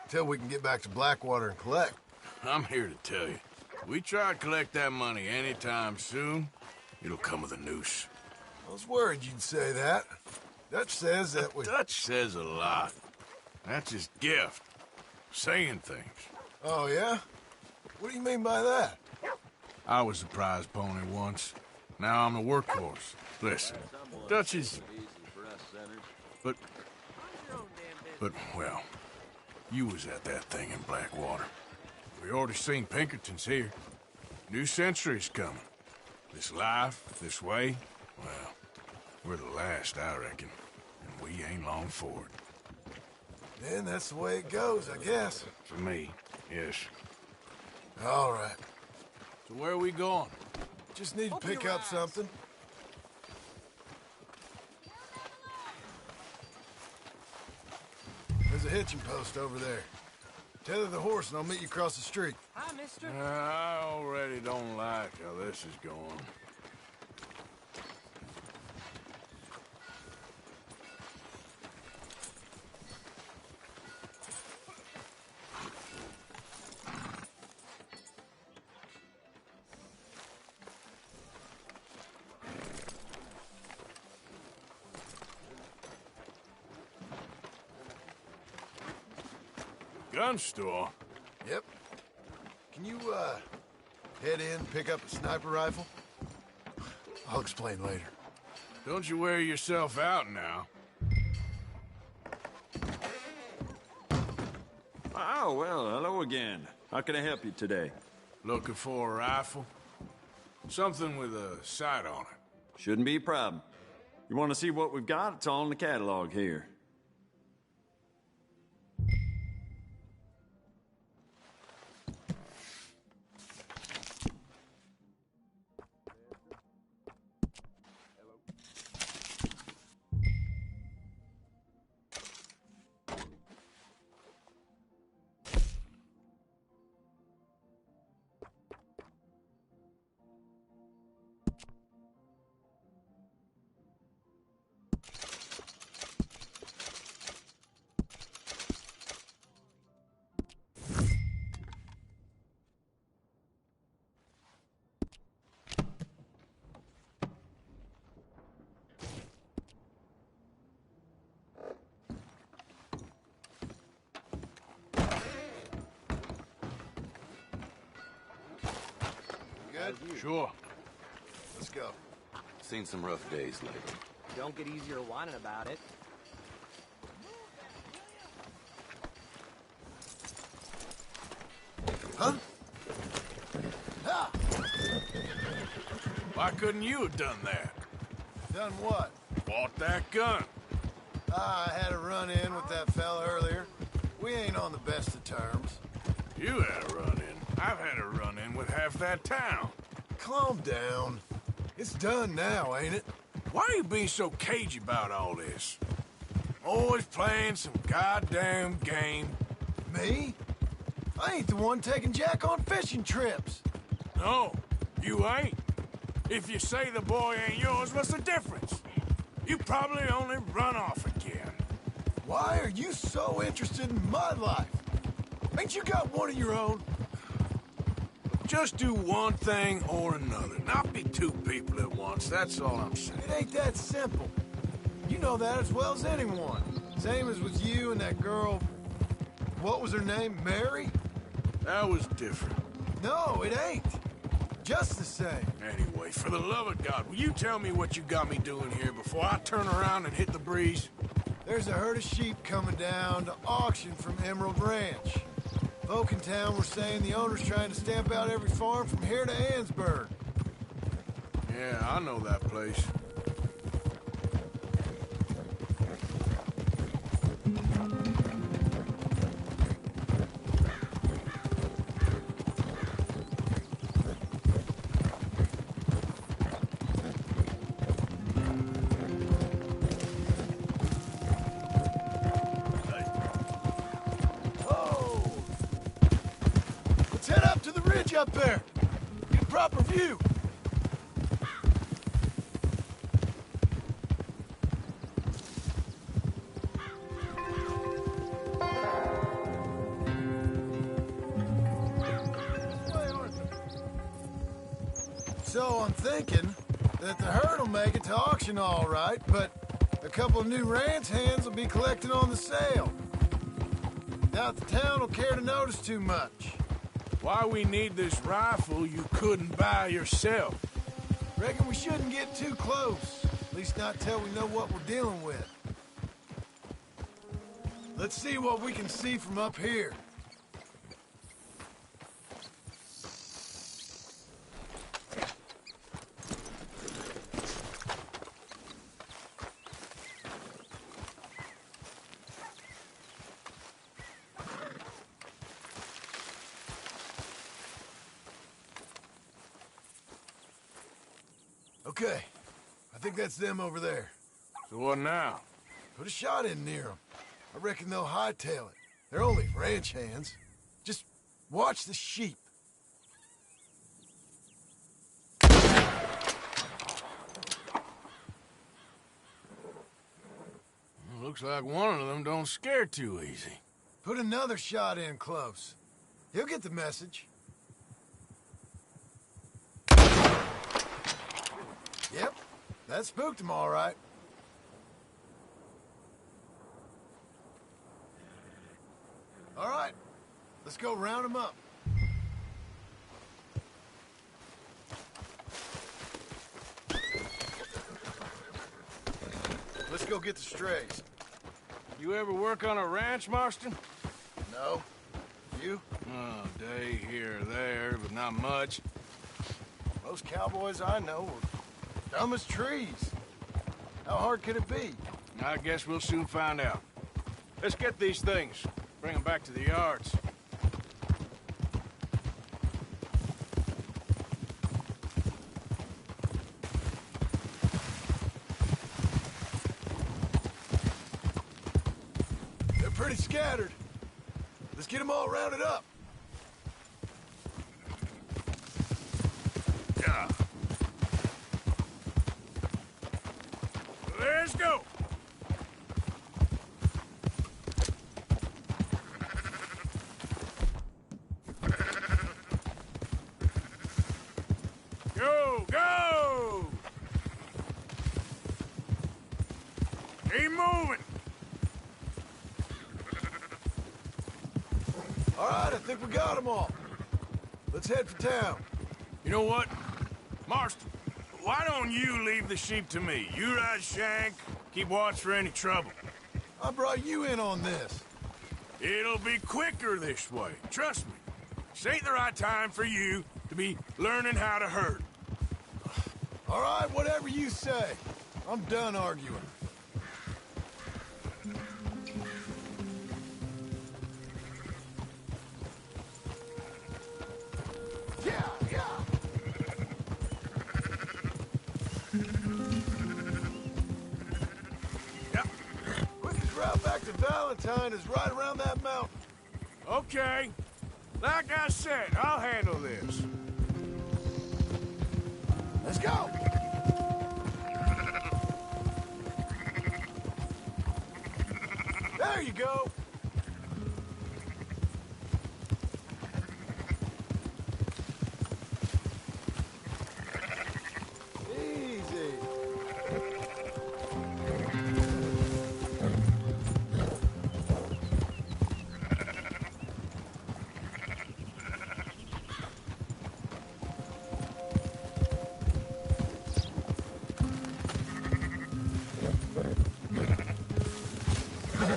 Until we can get back to Blackwater and collect. I'm here to tell you. We try to collect that money anytime soon, it'll come with a noose. I was worried you'd say that. Dutch says that we... Dutch says a lot. That's his gift. Saying things. Oh, yeah? What do you mean by that? I was the prize pony once. Now I'm the workhorse. Listen, Dutch is... But, well, you was at that thing in Blackwater. We already seen Pinkertons here. New century's coming. This life, this way, well, we're the last, I reckon. And we ain't long for it. Then that's the way it goes, I guess. For me, yes. All right. So where are we going? Just need to pick up something. There's a hitching post over there. Tether the horse and I'll meet you across the street. Hi, mister. I already don't like how this is going. Gun store? Yep. Can you, head in, pick up a sniper rifle? I'll explain later. Don't you wear yourself out now. Oh, well, hello again. How can I help you today? Looking for a rifle? Something with a sight on it. Shouldn't be a problem. You want to see what we've got? It's all in the catalog here. Good? Sure. Let's go. Seen some rough days lately. Don't get easier whining about it. Huh? Ah! Why couldn't you have done that? Done what? Bought that gun. I had a run-in with that fella earlier. We ain't on the best of terms. You had a run-in. I've had a run-in with half that town. Calm down. It's done now, ain't it? Why are you being so cagey about all this? Always playing some goddamn game. Me? I ain't the one taking Jack on fishing trips. No, you ain't. If you say the boy ain't yours, what's the difference? You probably only run off again. Why are you so interested in my life? Ain't you got one of your own? Just do one thing or another. Not be two people at once, that's all I'm saying. It ain't that simple. You know that as well as anyone. Same as with you and that girl... What was her name? Mary? That was different. No, it ain't. Just the same. Anyway, for the love of God, will you tell me what you got me doing here before I turn around and hit the breeze? There's a herd of sheep coming down to auction from Emerald Ranch. Folk in town were saying the owner's trying to stamp out every farm from here to Ansburg. Yeah, I know that place. Head up to the ridge up there. Get a proper view. So I'm thinking that the herd will make it to auction all right, but a couple of new ranch hands will be collecting on the sale. Doubt the town will care to notice too much. Why we need this rifle you couldn't buy yourself? Reckon we shouldn't get too close. At least not till we know what we're dealing with. Let's see what we can see from up here. Okay, I think that's them over there. So what now? Put a shot in near them. I reckon they'll hightail it. They're only ranch hands. Just watch the sheep. Looks like one of them don't scare too easy. Put another shot in close. He'll get the message. Yep, that spooked him all right. All right, let's go round him up. Let's go get the strays. You ever work on a ranch, Marston? No. You? Oh, day here or there, but not much. Most cowboys I know are dumb as trees. How hard could it be? I guess we'll soon find out. Let's get these things. Bring them back to the yards. They're pretty scattered. Let's get them all rounded up. Yeah. Let's go. Go, go! Keep moving. All right, I think we got them all. Let's head for town. You know what? Marston, why don't you leave the sheep to me? You ride Shank, keep watch for any trouble. I brought you in on this. It'll be quicker this way, trust me. This ain't the right time for you to be learning how to herd. All right, whatever you say. I'm done arguing. Yeah, yeah. Yep. Quickest route back to Valentine is right around that mountain. Okay. Like I said, I'll handle this. Let's go. There you go. Easy.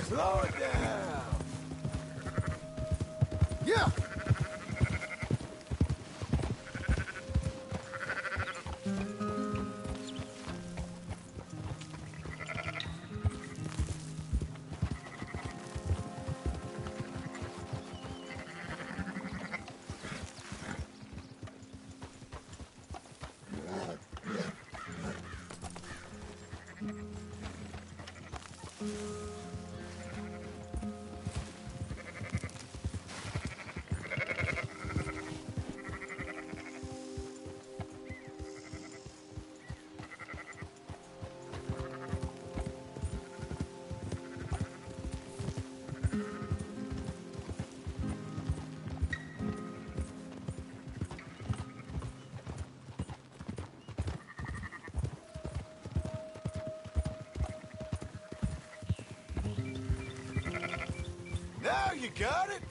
Slow it down. Yeah. Now you got it?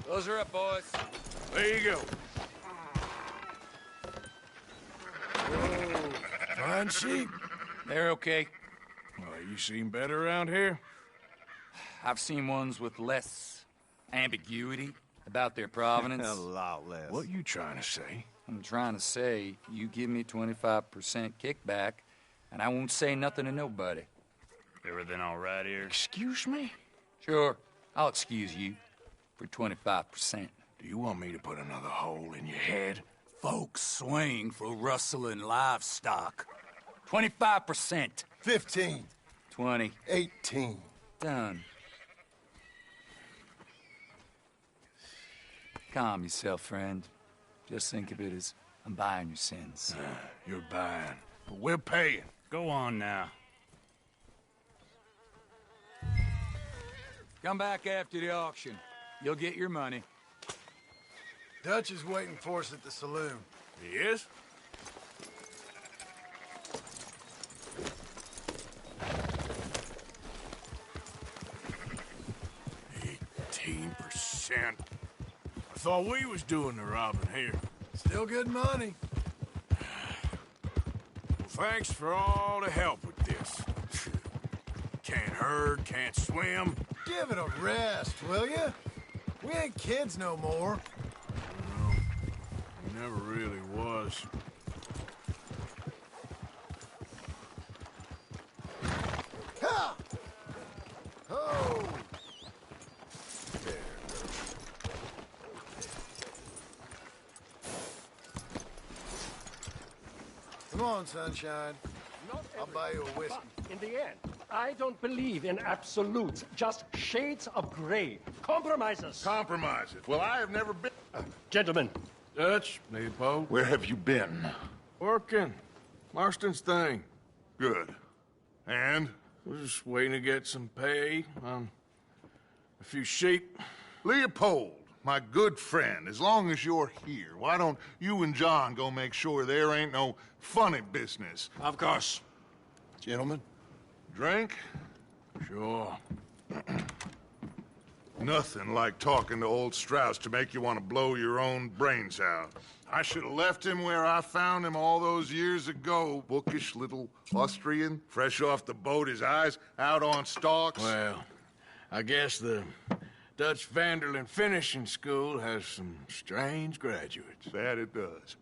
Those are up, boys. There you go. Fine sheep. They're okay. Well, you seen better around here? I've seen ones with less ambiguity about their provenance. A lot less. What you trying to say? I'm trying to say, you give me 25% kickback, and I won't say nothing to nobody. Everything all right here? Excuse me? Sure, I'll excuse you for 25%. Do you want me to put another hole in your head? Folks swing for rustling livestock. 25%. 15. 20. 18. Done. Calm yourself, friend. Just think of it as I'm buying your sins. You're buying, but we're paying. Go on now. Come back after the auction. You'll get your money. Dutch is waiting for us at the saloon. He is? $18%. I thought we was doing the robbing here. Still good money. Well, thanks for all the help with this. Can't herd, can't swim. Give it a rest, will you? We ain't kids no more. No, he never really was. Ha! Oh! Come on, sunshine. I'll buy you a whiskey. But in the end, I don't believe in absolutes, just shades of gray. Compromises. Compromises. Well, I have never been... Gentlemen. Dutch, Leopold. Where have you been? Working. Marston's thing. Good. And? We're just waiting to get some pay on a few sheep. Leopold, my good friend, as long as you're here, why don't you and John go make sure there ain't no funny business? Of course. Gentlemen. Drink? Sure. Nothing like talking to old Strauss to make you want to blow your own brains out. I should have left him where I found him all those years ago. Bookish little Austrian, fresh off the boat, his eyes out on stalks. Well, I guess the Dutch Vanderlyn Finishing School has some strange graduates. That it does.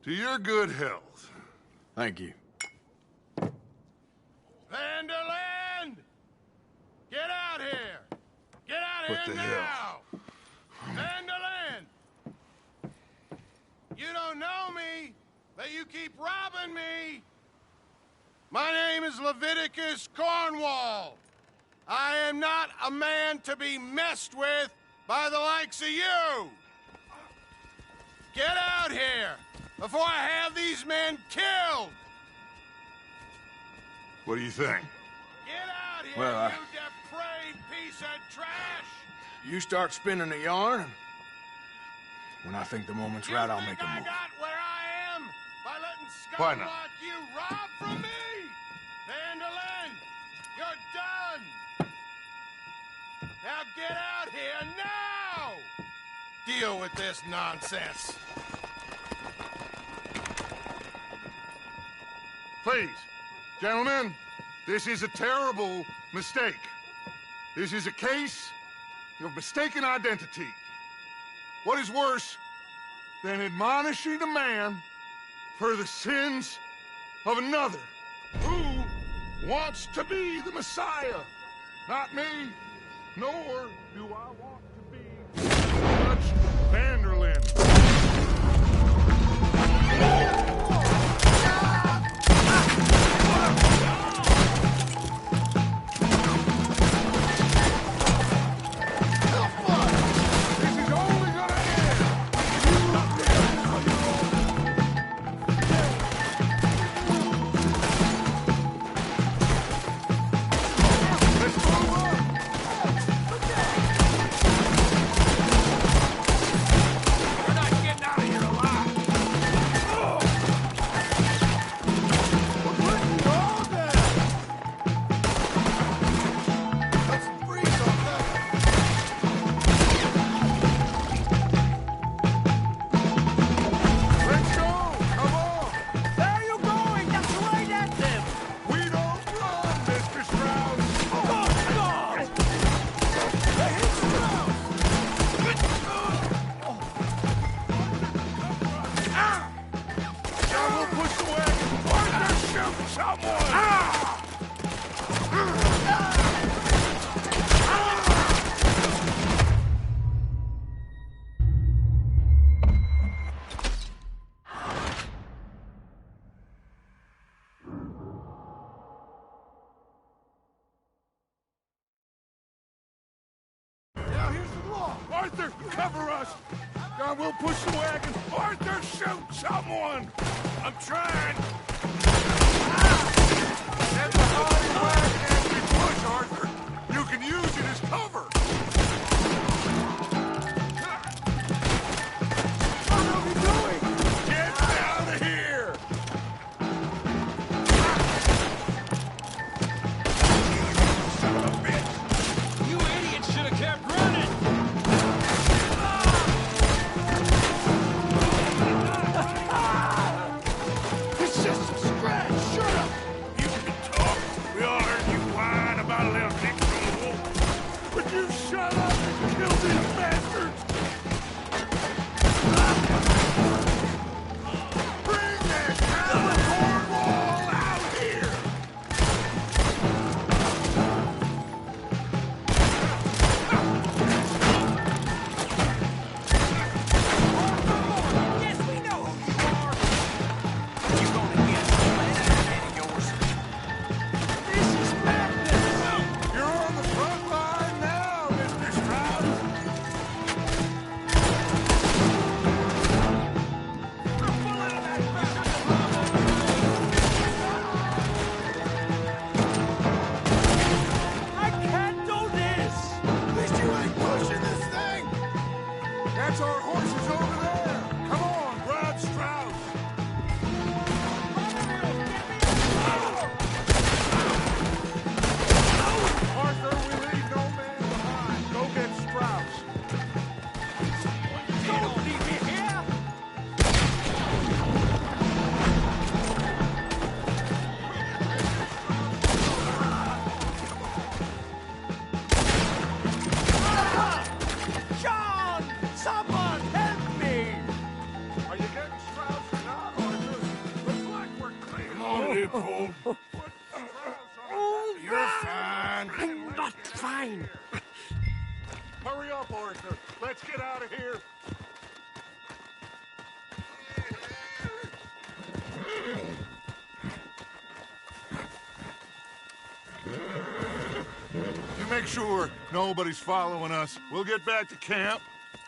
To your good health. Thank you. Vanderland! Get out here! Get out What here the now! hell? Vanderland! You don't know me, but you keep robbing me! My name is Leviticus Cornwall. I am not a man to be messed with by the likes of you! Get out here before I have these men killed! What do you think? Get out here, Well, you depraved piece of trash! You start spinning a yarn, and When I think the moment's right, I'll make a move. Where I am by letting Why scum not? like you rob from me! Vandalin, you're done! Now get out here now! Deal with this nonsense. Please, gentlemen, this is a terrible mistake. This is a case of mistaken identity. What is worse than admonishing a man for the sins of another who wants to be the Messiah? Not me, nor do I want to be Judge Vanderlyn. Arthur, cover us! John, we'll push the wagon. Arthur, shoot someone! I'm trying! Get behind the wagon as we push, Arthur! You can use it as cover! What are we doing? Get out of here! Son of a bitch! You idiots should have kept running! It's just a scratch! Shut up! You can talk. We all heard you whine about a little dick from the wolf. Would you shut up and kill these bastards? Bring that Californ wall out here! Yes, we know who you are! You're gonna get head of yours. This is madness! You're on the front line now, Mr. Strauss. I can't do this! At least you ain't pushing this thing! That's our horses over there. Come on, grab Strauss. Arthur, we leave no man behind. Go get Strauss. Don't leave me here! John! Someone help me! Are you getting Strauss or not, Arthur? Looks like we're clear. Come on, Leopold. Put Strauss on the You're fine. I'm not fine. Hurry up, Arthur. Let's get out of here. You make sure nobody's following us. We'll get back to camp.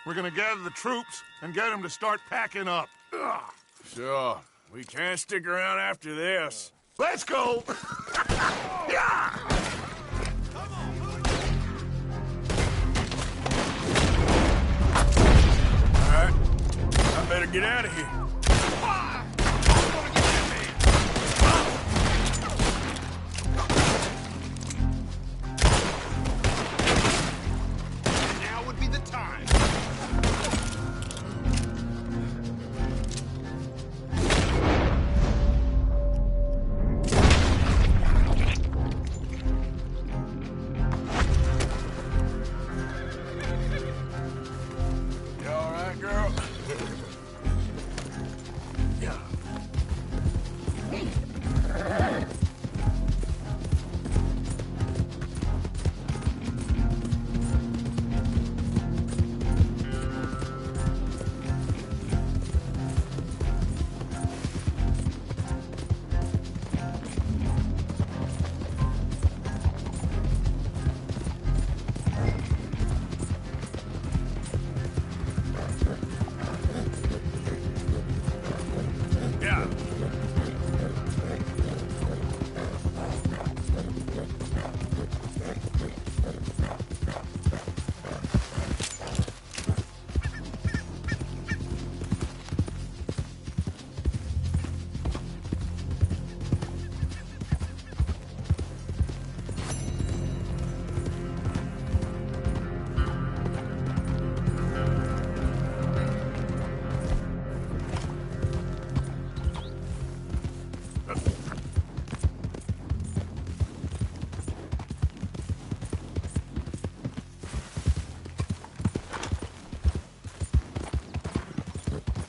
We're gonna gather the troops and get them to start packing up. Ugh. Sure. We can't stick around after this. Let's go! Yeah! All right, get out of here. Now would be the time. You all right, girl? Yeah.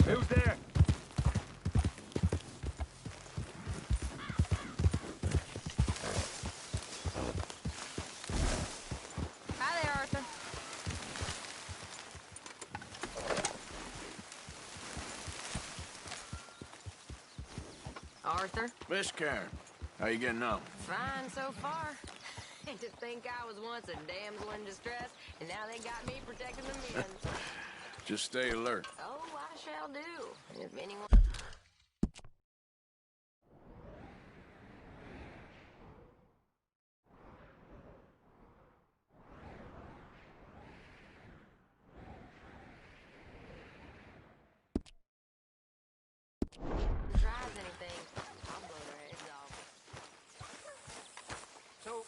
Who's there? Hi there, Arthur. Arthur? Miss Karen, how you getting on? Fine so far. To think I was once a damsel in distress, and now they got me protecting the men. Just stay alert. Oh, I shall do. And if anyone... tries anything, I'll blow their heads off. So,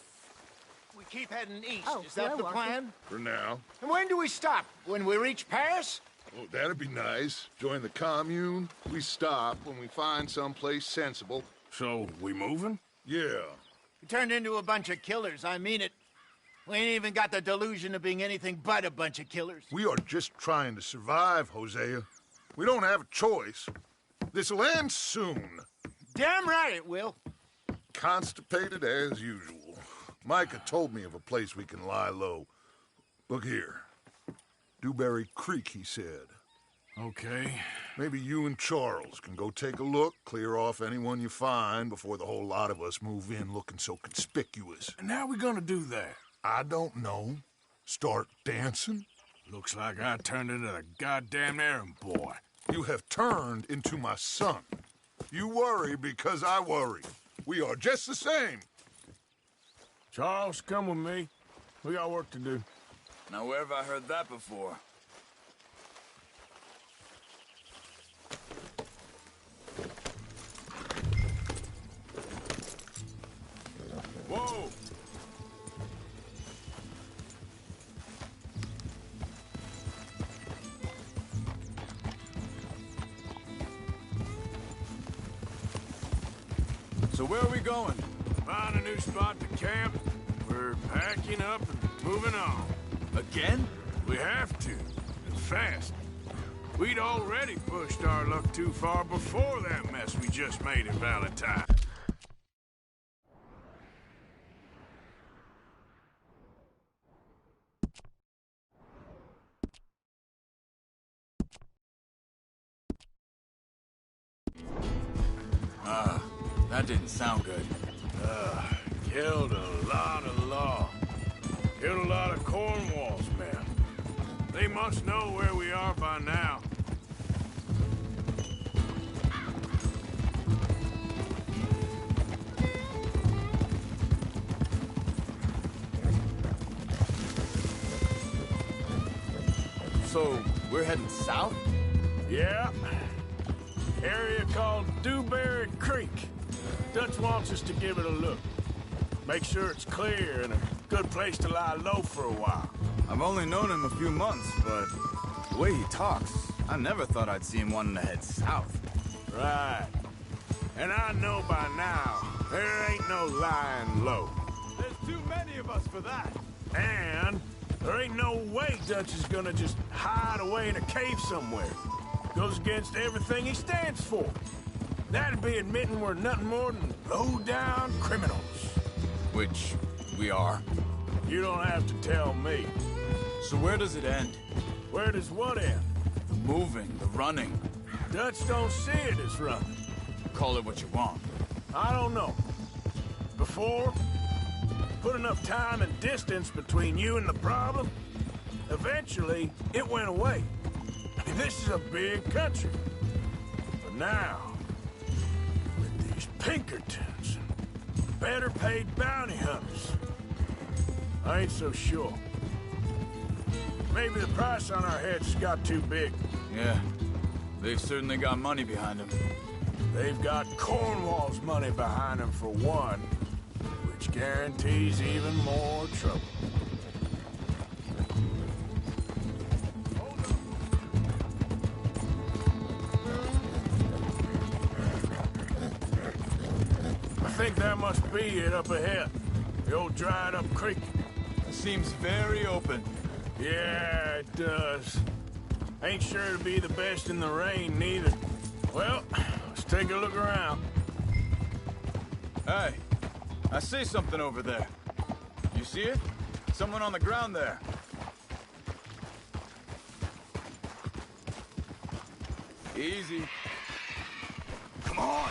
we keep heading east. Oh, Is that hello, the Arthur. plan? For now. And when do we stop? When we reach Paris? Oh, that'd be nice. Join the commune. We stop when we find someplace sensible. So, we moving? Yeah. We turned into a bunch of killers, I mean it. We ain't even got the delusion of being anything but a bunch of killers. We are just trying to survive, Hosea. We don't have a choice. This'll end soon. Damn right it will. Constipated as usual. Micah told me of a place we can lie low. Look here. Dewberry Creek, he said. Okay. Maybe you and Charles can go take a look, clear off anyone you find before the whole lot of us move in looking so conspicuous. And how we gonna do that? I don't know. Start dancing? Looks like I turned into a goddamn errand boy. You have turned into my son. You worry because I worry. We are just the same. Charles, come with me. We got work to do. Now, where have I heard that before? Whoa! So where are we going? Find a new spot to camp. We're packing up and moving on. Again? We have to, and fast. We'd already pushed our luck too far before that mess we just made in Valentine. That didn't sound good. Killed a lot of law. Killed a lot of Cornwall's men. They must know where we are by now. So, we're heading south? Yeah, Area called Dewberry Creek. Dutch wants us to give it a look. Make sure it's clear and a good place to lie low for a while. I've only known him a few months, but the way he talks, I never thought I'd see him wanting to head south. Right. And I know by now, there ain't no lying low. There's too many of us for that. And there ain't no way Dutch is gonna just hide away in a cave somewhere. Goes against everything he stands for. That'd be admitting we're nothing more than low-down criminals. Which we are. You don't have to tell me. So where does it end? Where does what end? The moving, the running. Dutch don't see it as running. Call it what you want. I don't know. Before, put enough time and distance between you and the problem, eventually it went away. I mean, this is a big country. But now, with these Pinkertons and better paid bounty hunters, I ain't so sure. Maybe the price on our heads got too big. Yeah, they've certainly got money behind them. They've got Cornwall's money behind them for one, which guarantees even more trouble. I think that must be it up ahead. The old dried-up creek. It seems very open. Yeah, it does. Ain't sure to be the best in the rain, neither. Well, let's take a look around. Hey, I see something over there. You see it? Someone on the ground there. Easy. Come on!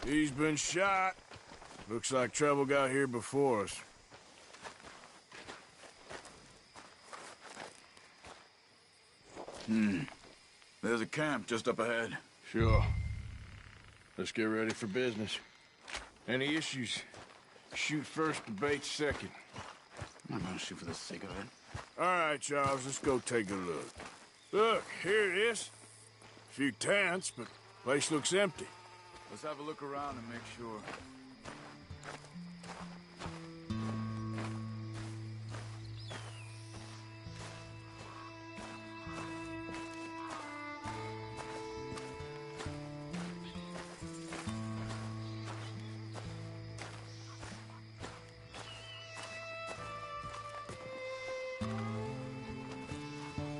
He's been shot. Looks like trouble got here before us. There's a camp just up ahead. Sure. Let's get ready for business. Any issues? Shoot first, debate second. I'm not gonna shoot for the sake of it. All right, Charles, let's go take a look. Look, here it is. A few tents, but place looks empty. Let's have a look around and make sure.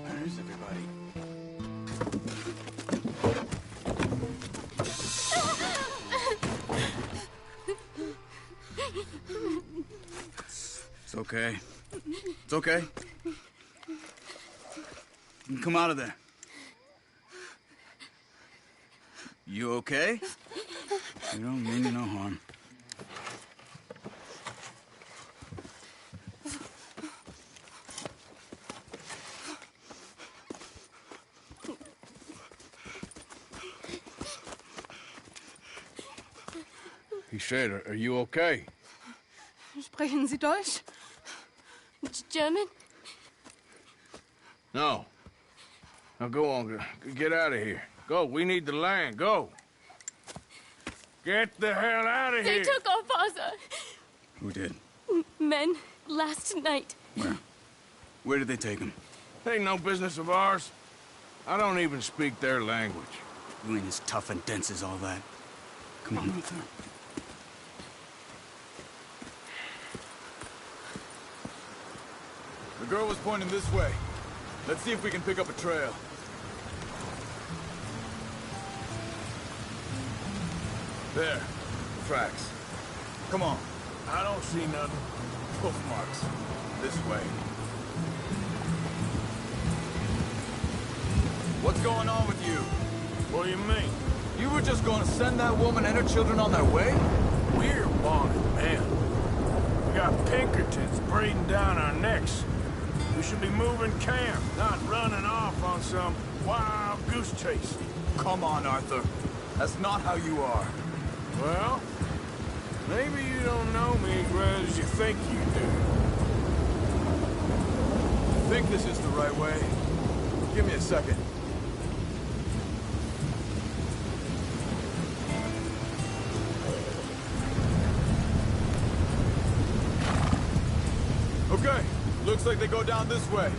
Where's everybody? It's okay. It's okay. You can come out of there. You okay? You don't mean you no harm. He said, are you okay? Sprechen Sie Deutsch? German? No. Now go on, get out of here. Go, we need the land, go. Get the hell out of They here. took our father. Who did? Men last night. Where? Where did they take him? Ain't no business of ours. I don't even speak their language. You ain't as tough and dense as all that. Come on, Arthur. The girl was pointing this way. Let's see if we can pick up a trail. There. Tracks. Come on. I don't see nothing. Hoof marks. This way. What's going on with you? What do you mean? You were just going to send that woman and her children on their way? We're wanted men. We got Pinkertons breathing down our necks. We should be moving camp, not running off on some wild goose chase. Come on, Arthur. That's not how you are. Well, maybe you don't know me as well as you think you do. Think this is the right way? Give me a second. Okay, looks like they go down this way.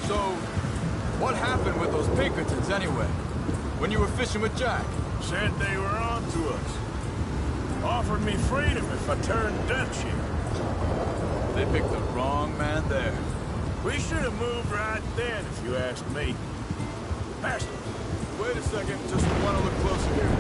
So, what happened with those Pinkertons anyway? When you were fishing with Jack? Said they were on to us. Offered me freedom if I turned Dutch here. They picked the wrong man there. We should have moved right then, if you ask me. Master. Wait a second, just want to look closer here.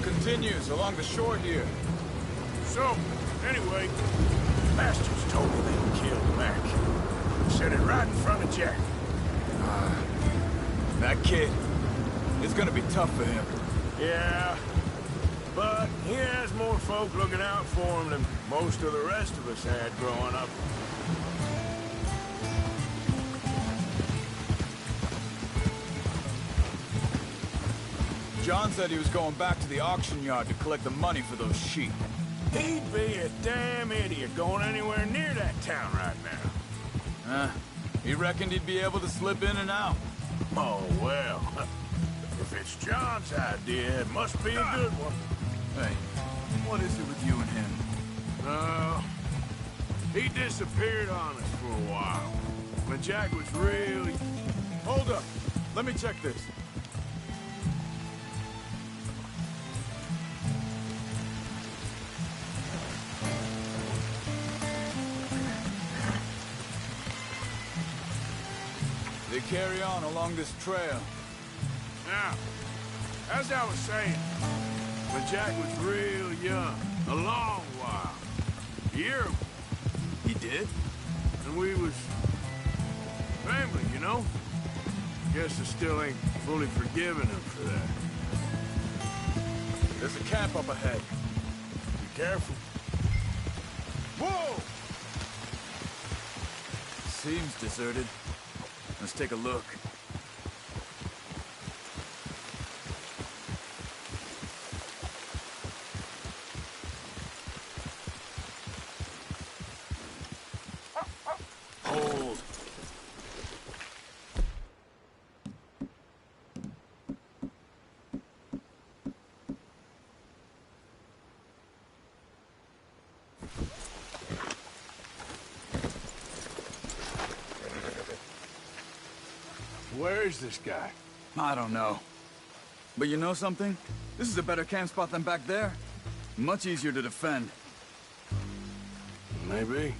Continues along the shore here. So, anyway, Masters told me they killed Mac. Said it right in front of Jack. That kid, it's gonna be tough for him. Yeah, but he has more folk looking out for him than most of the rest of us had growing up. John said he was going back to the auction yard to collect the money for those sheep. He'd be a damn idiot going anywhere near that town right now. He reckoned he'd be able to slip in and out. Oh, well. If it's John's idea, it must be a good one. Hey, what is it with you and him? He disappeared on us for a while. When Jack was really... Hold up. Let me check this. They carry on along this trail. Now, as I was saying, when Jack was real young, a long while, a year, he did? And we was family, you know? Guess I still ain't fully forgiven him for that. There's a camp up ahead. Be careful. Whoa! Seems deserted. Let's take a look. Hold. Where is this guy? I don't know. But you know something? This is a better camp spot than back there. Much easier to defend. Maybe.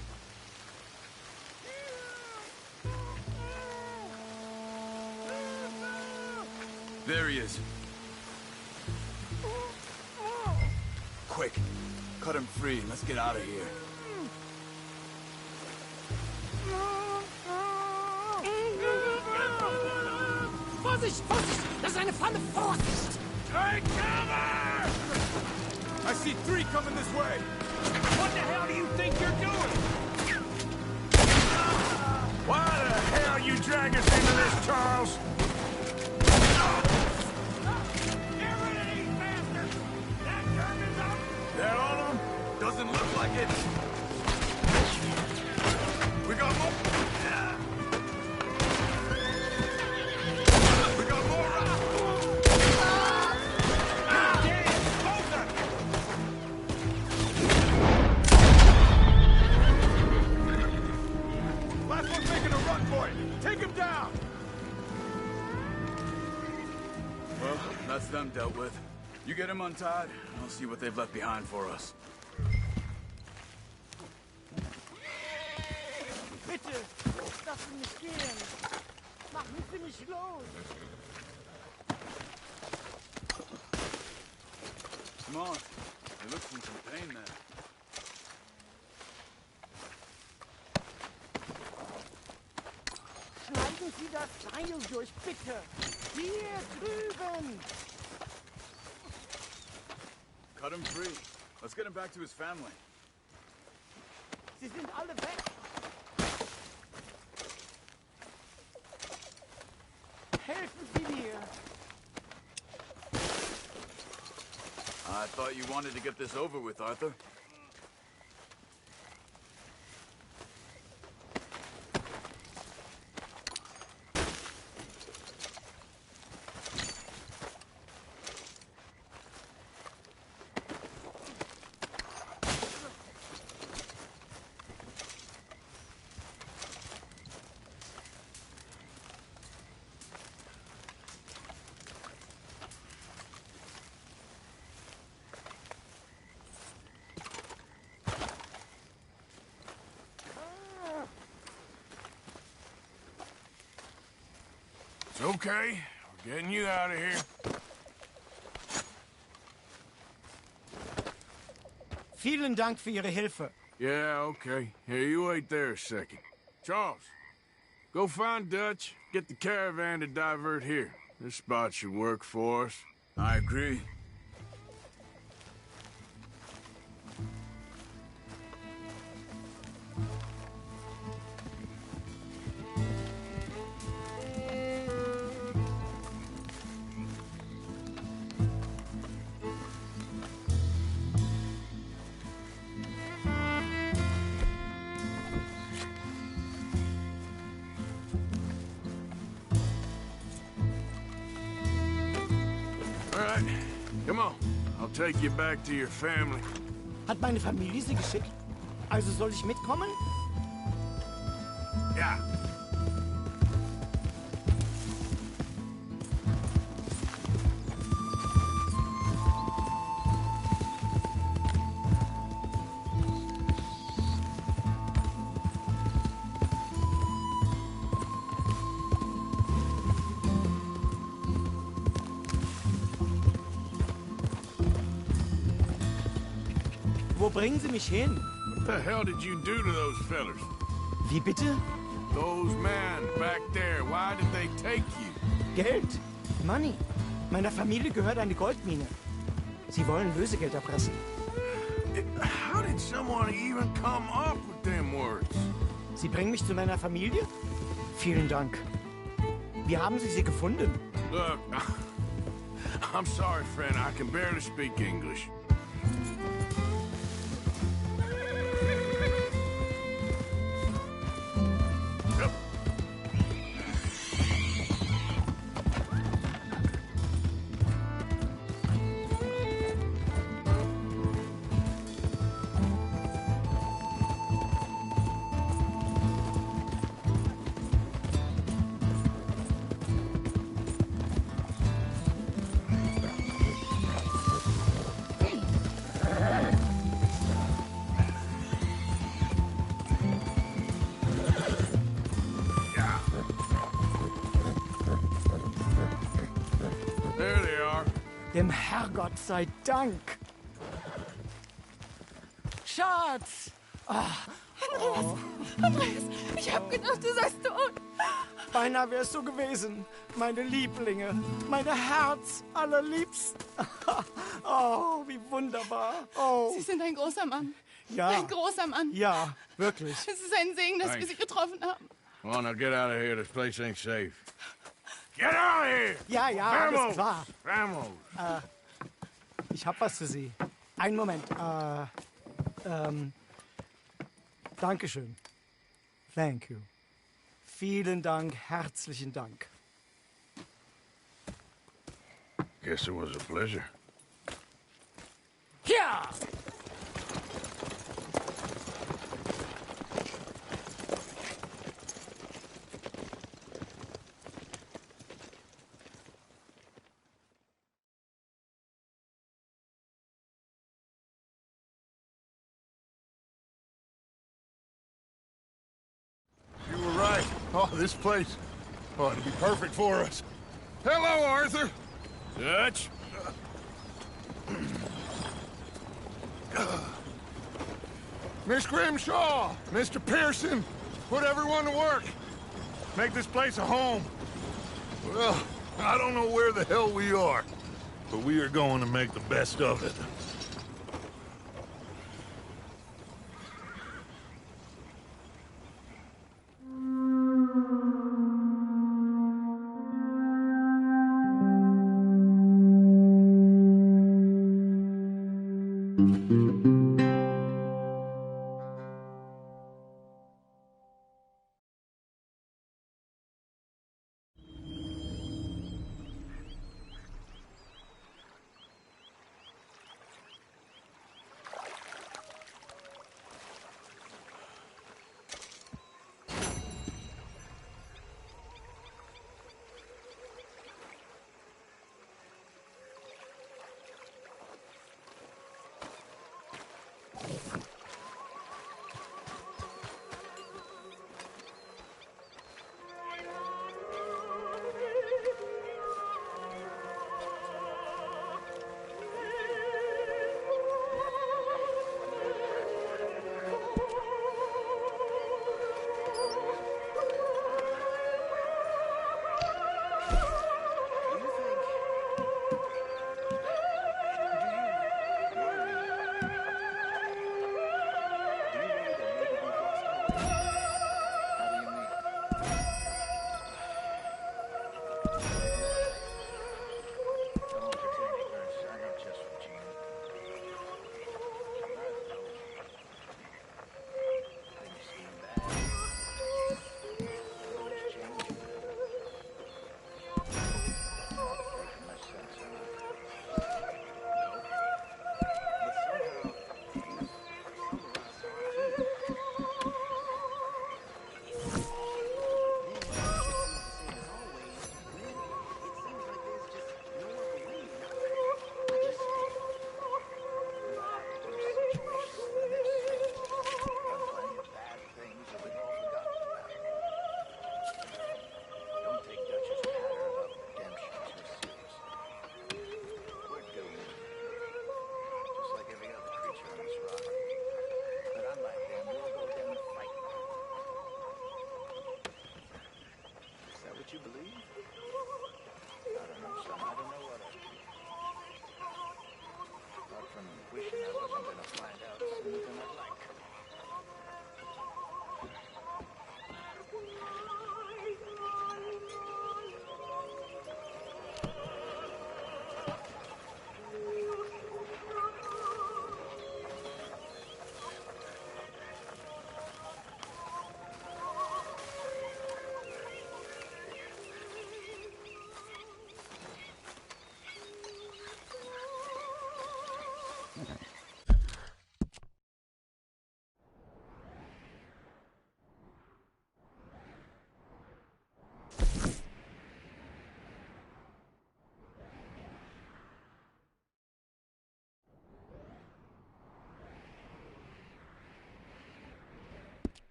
There he is. Quick, cut him free and let's get out of here. Vorsicht, Vorsicht! Das ist eine Falle! Vorsicht! Take cover! I see 3 coming this way! What the hell do you think you're doing? Why the hell you drag us into this, Charles? Get rid of these bastards! That curve is up! That all of them? Doesn't look like it. We got more. We got more. Last one's making a run for it. Take him down. Well, that's them dealt with. You get him untied, and I'll see what they've left behind for us. Bitte, lass mich nicht gehen. Mach mich nicht los. Come on. He looks in some pain there. Schneiden Sie das Seil durch, bitte. Hier drüben. Cut him free. Let's get him back to his family. Sie sind alle weg. Helfen Sie mir. I thought you wanted to get this over with, Arthur. It's okay. We're getting you out of here. Vielen Dank für Ihre Hilfe. Yeah, okay. Here, you wait there a second. Charles, go find Dutch. Get the caravan to divert here. This spot should work for us. I agree. All right, come on. I'll take you back to your family. Hat meine Familie Sie geschickt? Also soll ich mitkommen? Ja. Wo bringen Sie mich hin? What the hell did you do to those fellers? Wie bitte? Those men back there, why did they take you? Geld. Money. Meiner Familie gehört eine Goldmine. Sie wollen Lösegeld erpressen. How did someone even come up with them words? Sie bringen mich zu meiner Familie? Vielen Dank. Wie haben Sie sie gefunden? Look, I'm sorry, friend. I can barely speak English. There they are. Dem Herrgott sei Dank. Schatz! Andreas, ich hab gedacht, du seist tot. Beinahe wär's so gewesen. Meine Lieblinge, meine Herz allerliebsten. Oh, wie wunderbar. Oh. Sie sind ein großer Mann. Ja. Ein großer Mann. Ja, wirklich. Es ist ein Segen, dass wir Thanks. Sie getroffen haben. Come on, now get out of here. This place ain't safe. Get out of here! Ja, ja, Vamos! alles klar. Vamos! Ich hab was für Sie. Einen Moment. Dankeschön. Thank you. Vielen Dank, herzlichen Dank. Guess it was a pleasure. Ja! You were right. Oh, this place ought to be perfect for us. Hello, Arthur. Dutch? Miss Grimshaw, Mr. Pearson, put everyone to work. Make this place a home. Well, I don't know where the hell we are, but we are going to make the best of it.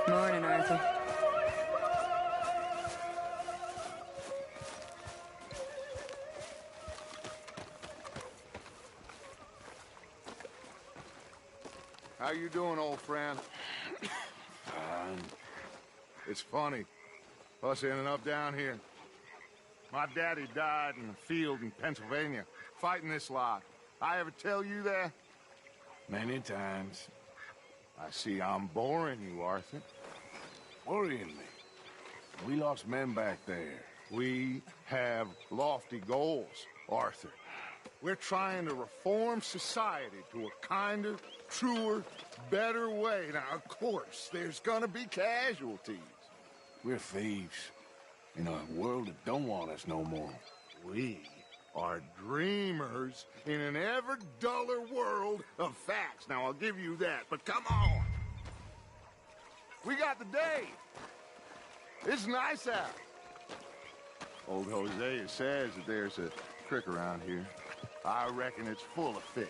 Morning, Arthur. How you doing, old friend? Fine. It's funny, us ending up down here. My daddy died in a field in Pennsylvania, fighting this lot. I ever tell you that? Many times. I see I'm boring you, Arthur. Worrying me. We lost men back there. We have lofty goals, Arthur. We're trying to reform society to a kinder, truer, better way. Now, of course, there's gonna be casualties. We're thieves in a world that don't want us no more. We are dreamers in an ever duller world of facts. Now, I'll give you that, but come on. We got the day. It's nice out. Old Hosea says that there's a creek around here. I reckon it's full of fish.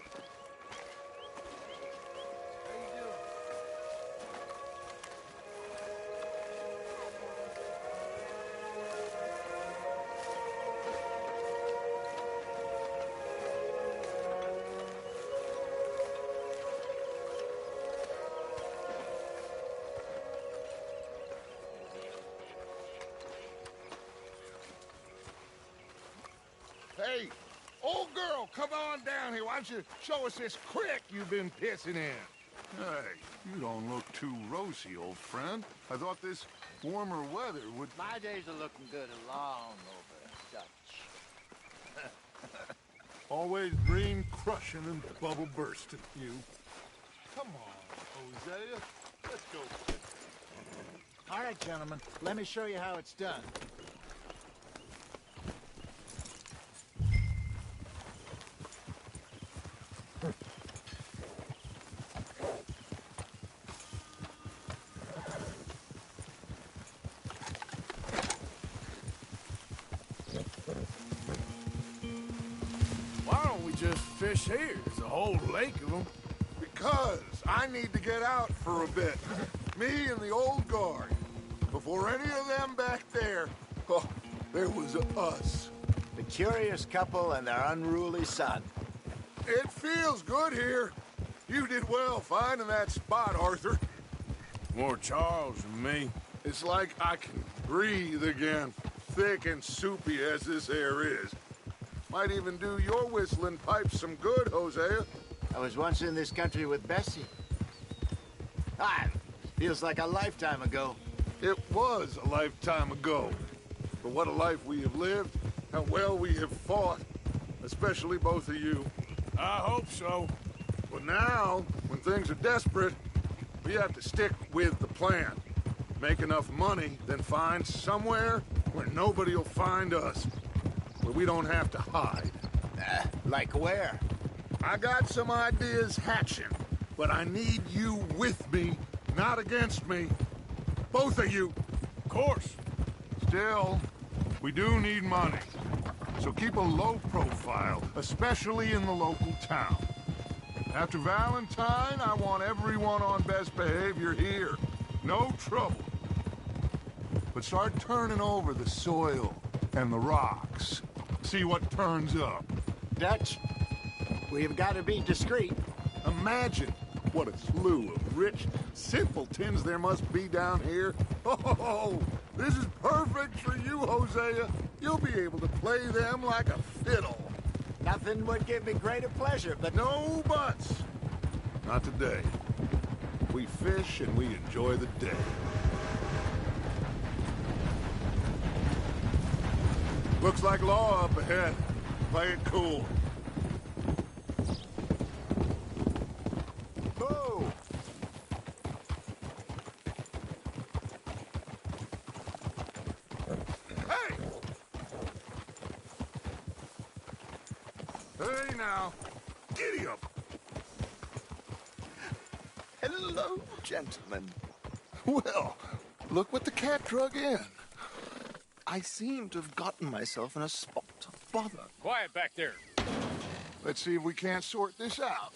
Hey, old girl, come on down here. Why don't you show us this creek you've been pissing in? Hey, you don't look too rosy, old friend. I thought this warmer weather would... My days are looking good and long over, Dutch. Always green crushing and bubble bursting, you. Come on, Hosea. Let's go. All right, gentlemen. Let me show you how it's done. Why don't we just fish here? There's a whole lake of them. Because I need to get out for a bit. Me and the old guard. Before any of them back there, oh, there was us. The curious couple and their unruly son. It feels good here. You did well finding that spot, Arthur. More Charles than me. It's like I can breathe again, thick and soupy as this air is. Might even do your whistling pipes some good, Hosea. I was once in this country with Bessie. Feels like a lifetime ago. It was a lifetime ago. But what a life we have lived, how well we have fought, especially both of you. I hope so. But now, when things are desperate, we have to stick with the plan. Make enough money, then find somewhere where nobody will find us. Where we don't have to hide. Like where? I got some ideas hatching, but I need you with me, not against me. Both of you. Of course. Still, we do need money. So keep a low profile, especially in the local town. After Valentine, I want everyone on best behavior here. No trouble. But start turning over the soil and the rocks. See what turns up. Dutch, we've got to be discreet. Imagine what a slew of rich simpletons there must be down here. Oh, this is perfect for you, Hosea. You'll be able to play them like a fiddle. Nothing would give me greater pleasure, but... No buts. Not today. We fish and we enjoy the day. Looks like law up ahead. Play it cool. Whoa! Hey! Hey now. Giddy up. Hello, gentlemen. Well, look what the cat drug in. I seem to have gotten myself in a spot of bother. Quiet back there. Let's see if we can't sort this out.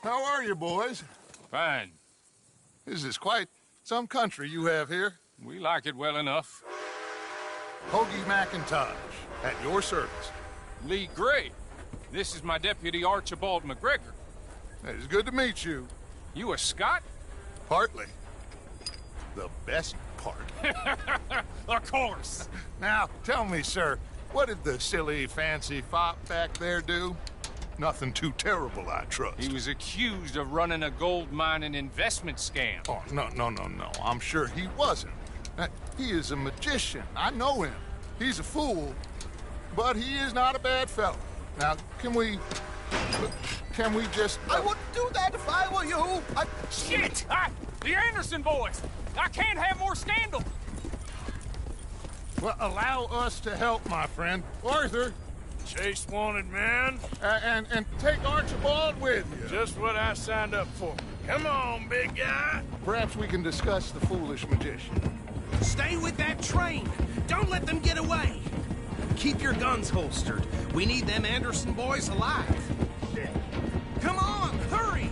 How are you, boys? Fine. This is quite some country you have here. We like it well enough. Hoagie McIntosh, at your service. Lee Gray. This is my deputy Archibald McGregor. It is good to meet you. You a Scot? Partly. The best part. Of course. Now, tell me, sir, what did the silly, fancy fop back there do? Nothing too terrible, I trust. He was accused of running a gold mining investment scam. Oh, no. I'm sure he wasn't. He is a magician. I know him. He's a fool, but he is not a bad fellow. Now, can we just... I wouldn't do that if I were you. Shit! The Anderson boys! I can't have more scandal! Well, allow us to help, my friend. Arthur! Chase wanted man. And take Archibald with you. Just what I signed up for. Come on, big guy. Perhaps we can discuss the foolish magician. Stay with that train. Don't let them get away. Keep your guns holstered. We need them Anderson boys alive. Come on, hurry!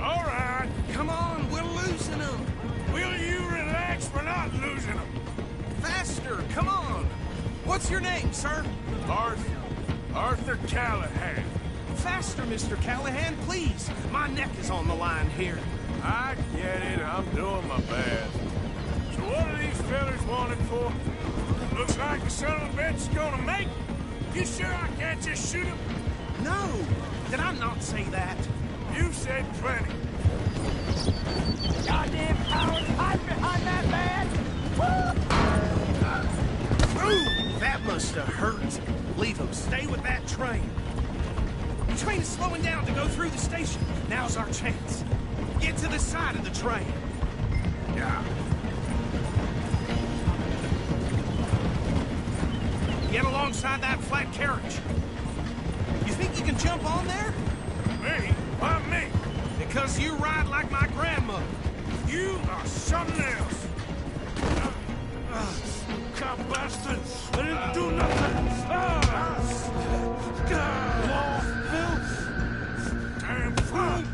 All right. Come on, we're losing them. Will you relax? We're not losing them. Faster, come on. What's your name, sir? Arthur Callahan. Faster, Mr. Callahan, please. My neck is on the line here. I get it. I'm doing my best. So What are these fellas wanted for? Looks like the son of a bitch is gonna make it. You sure I can't just shoot him? No! Did I not say that? You said plenty. Goddamn cowards, hide behind that man! Ooh, that must have hurt. Leave him. Stay with that train. The train is slowing down to go through the station. Now's our chance. Get to the side of the train. Yeah. Get alongside that flat carriage. You think you can jump on there? Me? Why me? Because you ride like my grandmother. You are something else. Cop bastard! I didn't do nothing! Damn fuck!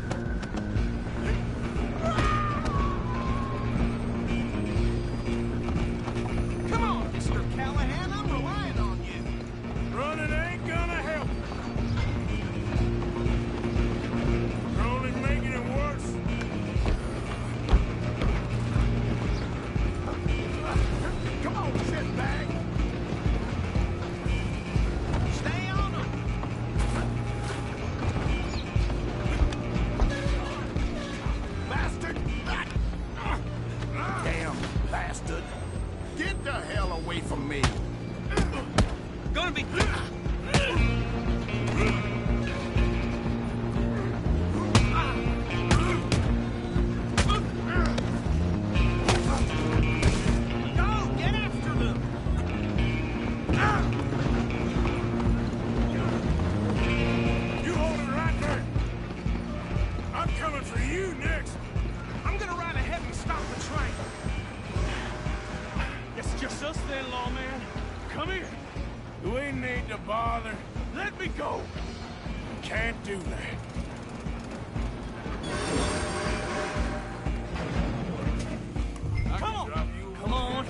Come on, Mr. Callahan, I'm relying on you. Running ain't gonna help. You're only making it worse. Come on, shitbag. Stay on him. Bastard! Damn bastard! Get the hell away from me! Gonna be... Go! Get after them! You hold it right there. I'm coming for you next. I'm gonna ride ahead and stop the train. It's just us then, lawman. Come here. We need to bother. Let me go. Can't do that. Come on. Come on.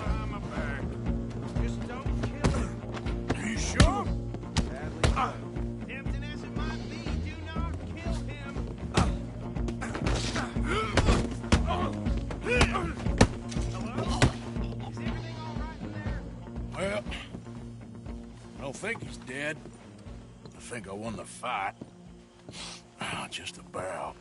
Just don't kill him. You sure? Tempting as it might be, do not kill him. Well, I don't think he's dead. I think I won the fight. Just about.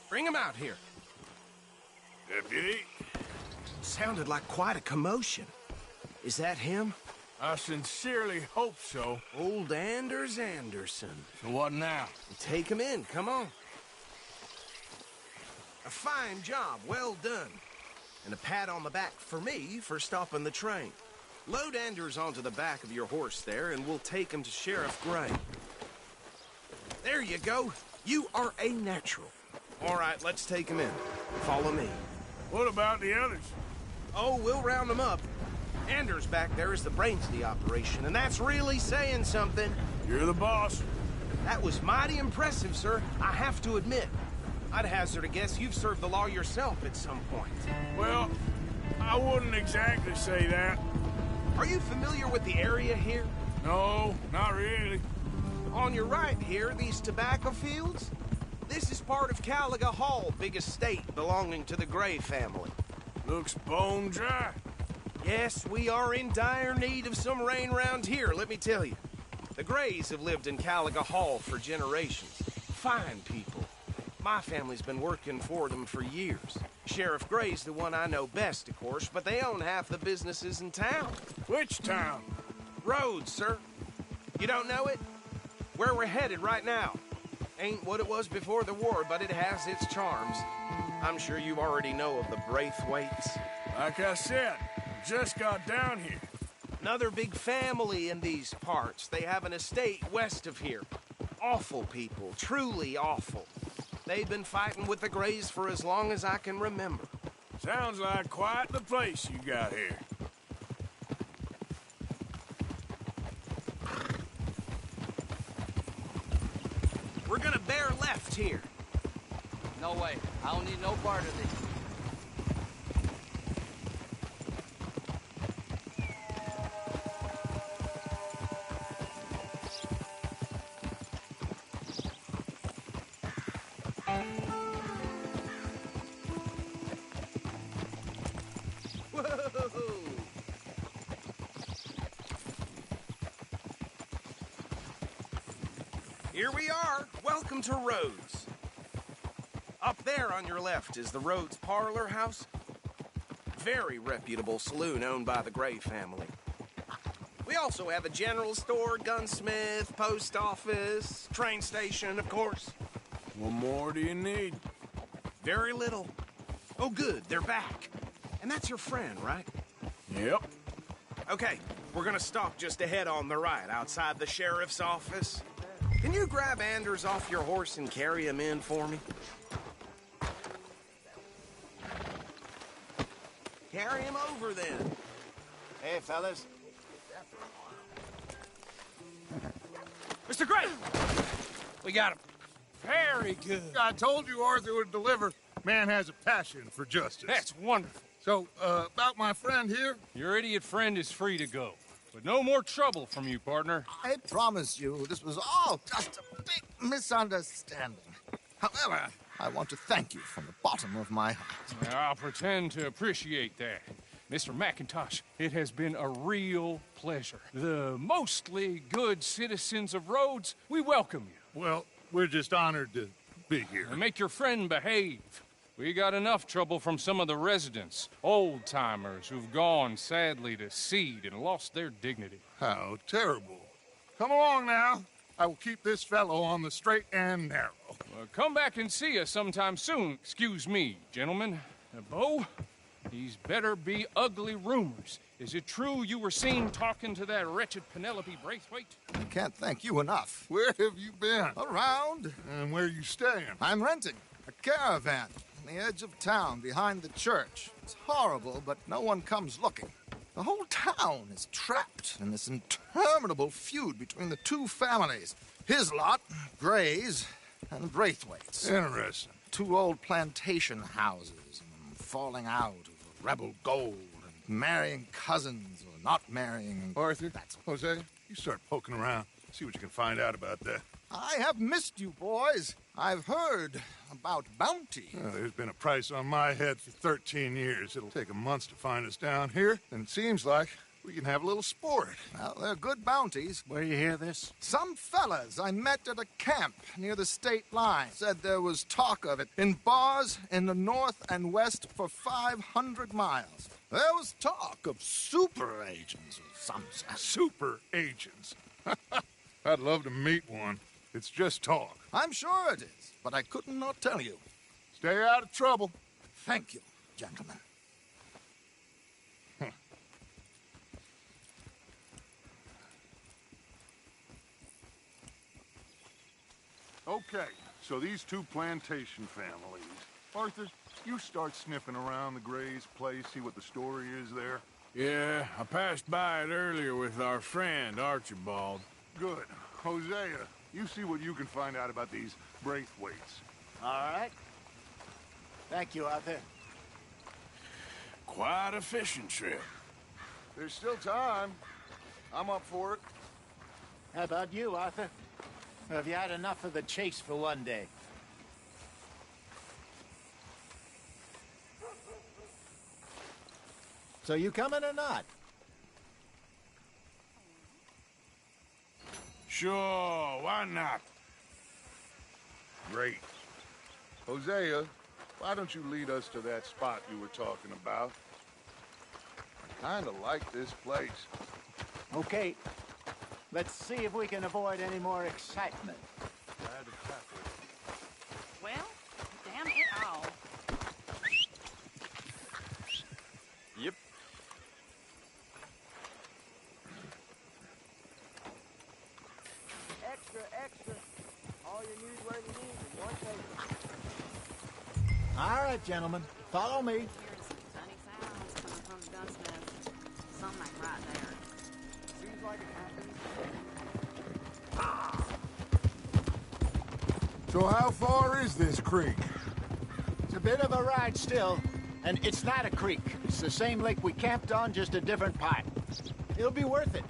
Bring him out here. Deputy? Sounded like quite a commotion. Is that him? I sincerely hope so. Old Anders Anderson. So what now? Take him in, come on. A fine job, well done. And a pat on the back for me for stopping the train. Load Anders onto the back of your horse there, and we'll take him to Sheriff Gray. There you go. You are a natural. All right, let's take him in. Follow me. What about the others? Oh, we'll round them up. Anders back there is the brains of the operation, and that's really saying something. You're the boss. That was mighty impressive, sir. I have to admit. I'd hazard a guess you've served the law yourself at some point. Well, I wouldn't exactly say that. Are you familiar with the area here? No, not really. On your right here, these tobacco fields? This is part of Caliga Hall, big estate belonging to the Gray family. Looks bone dry. Yes, we are in dire need of some rain round here, let me tell you. The Grays have lived in Caliga Hall for generations. Fine people. My family's been working for them for years. Sheriff Gray's the one I know best, of course, but they own half the businesses in town. Which town? Rhodes, sir. You don't know it? Where we're headed right now. Ain't what it was before the war, but it has its charms. I'm sure you already know of the Braithwaites. Like I said, just got down here. Another big family in these parts. They have an estate west of here. Awful people, truly awful. They've been fighting with the Grays for as long as I can remember. Sounds like quite the place you got here. We're gonna bear left here. No way. I don't need no part of this. Here we are. Welcome to Rhodes. Up there on your left is the Rhodes Parlor House. Very reputable saloon owned by the Gray family. We also have a general store, gunsmith, post office, train station, of course. What more do you need? Very little. Oh, good, they're back. And that's your friend, right? Yep. Okay, we're gonna stop just ahead on the right, outside the sheriff's office. Can you grab Anders off your horse and carry him in for me? Carry him over, then. Hey, fellas. Mr. Gray! We got him. Very good. I told you Arthur would deliver. Man has a passion for justice. That's wonderful. So, about my friend here? Your idiot friend is free to go. But no more trouble from you, partner. I promise you, this was all just a big misunderstanding. However, I want to thank you from the bottom of my heart. I'll pretend to appreciate that. Mr. McIntosh, it has been a real pleasure. The mostly good citizens of Rhodes, we welcome you. Well, we're just honored to be here. And make your friend behave. We got enough trouble from some of the residents, old-timers who've gone, sadly, to seed and lost their dignity. How terrible. Come along now. I will keep this fellow on the straight and narrow. Well, come back and see us sometime soon. Excuse me, gentlemen. Bo, these better be ugly rumors. Is it true you were seen talking to that wretched Penelope Braithwaite? I can't thank you enough. Where have you been? Around. And where are you staying? I'm renting a caravan on the edge of town behind the church. It's horrible, but no one comes looking. The whole town is trapped in this interminable feud between the two families. His lot, Gray's, and Braithwaite's. Interesting. Two old plantation houses, falling out of rebel gold, and marrying cousins or not marrying. Arthur, Jose, you start poking around. See what you can find out about that. I have missed you, boys. I've heard about bounty. Well, there's been a price on my head for 13 years. It'll take a month to find us down here, and it seems like we can have a little sport. Well, they're good bounties. Where you hear this? Some fellas I met at a camp near the state line said there was talk of it in bars in the north and west for 500 miles. There was talk of super agents of some sort. Super agents? I'd love to meet one. It's just talk. I'm sure it is, but I couldn't not tell you. Stay out of trouble. Thank you, gentlemen. Okay, so these two plantation families. Arthur, you start sniffing around the Gray's place, see what the story is there. Yeah, I passed by it earlier with our friend, Archibald. Good. Hosea, you see what you can find out about these Braithwaites. All right. Thank you, Arthur. Quite a fishing trip. There's still time. I'm up for it. How about you, Arthur? Or have you had enough of the chase for one day? So you coming or not? Sure, why not? Great. Hosea, why don't you lead us to that spot you were talking about? I kind of like this place. Okay. Let's see if we can avoid any more excitement. Well, damn it all. Yep. Extra, extra. All you newsworthy news in one paper. All right, gentlemen. Follow me. Hearing some funny sounds coming from the gunsmith. Something right there. Seems like it happened. So how far is this creek? It's a bit of a ride still, and it's not a creek. It's the same lake we camped on, just a different pipe. It'll be worth it.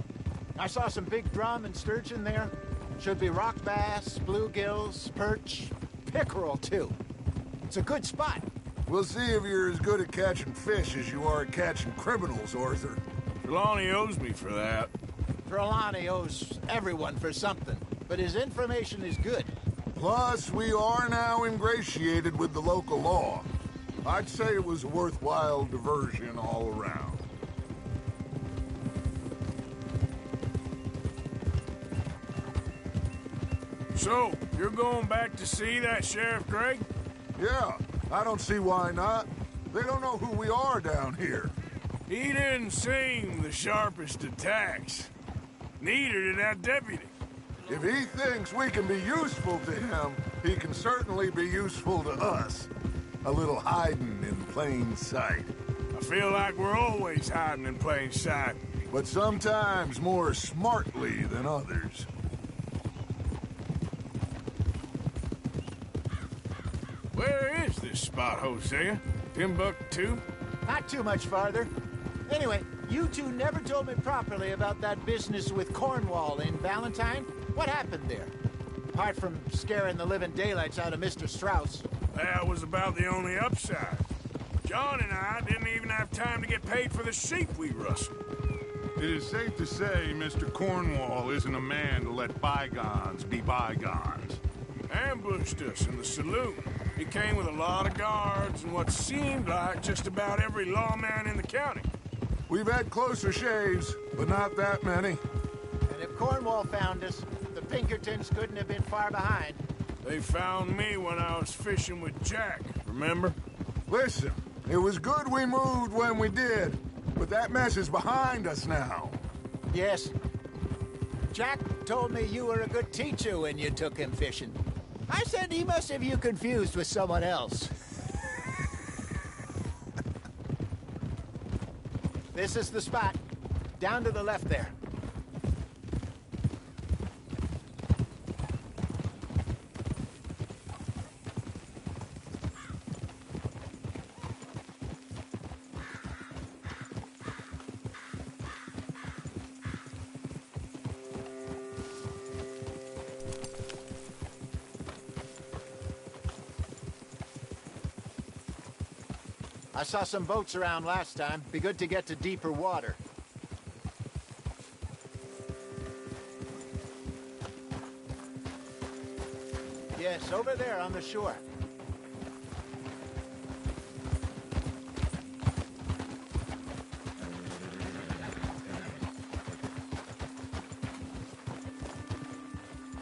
I saw some big drum and sturgeon there. Should be rock bass, bluegills, perch, pickerel too. It's a good spot. We'll see if you're as good at catching fish as you are at catching criminals, Arthur. Trelawney owes me for that. Trelawney owes everyone for something. but his information is good. Plus, we are now ingratiated with the local law. I'd say it was a worthwhile diversion all around. So, you're going back to see that Sheriff Gregg? Yeah, I don't see why not. They don't know who we are down here. He didn't seem the sharpest attacks. Neither did that deputy. If he thinks we can be useful to him, he can certainly be useful to us. A little hiding in plain sight. I feel like we're always hiding in plain sight. But sometimes more smartly than others. Where is this spot, Hosea? Timbuktu? Not too much farther. Anyway, you two never told me properly about that business with Cornwall in Valentine. What happened there? Apart from scaring the living daylights out of Mr. Strauss. That was about the only upside. John and I didn't even have time to get paid for the sheep we rustled. It is safe to say Mr. Cornwall isn't a man to let bygones be bygones. Ambushed us in the saloon. He came with a lot of guards and what seemed like just about every lawman in the county. We've had closer shaves, but not that many. And if Cornwall found us, the Pinkertons couldn't have been far behind. They found me when I was fishing with Jack, remember? Listen, it was good we moved when we did, but that mess is behind us now. Yes. Jack told me you were a good teacher when you took him fishing. I said he must have you confused with someone else. This is the spot. Down to the left there. I saw some boats around last time. Be good to get to deeper water. Yes, over there on the shore.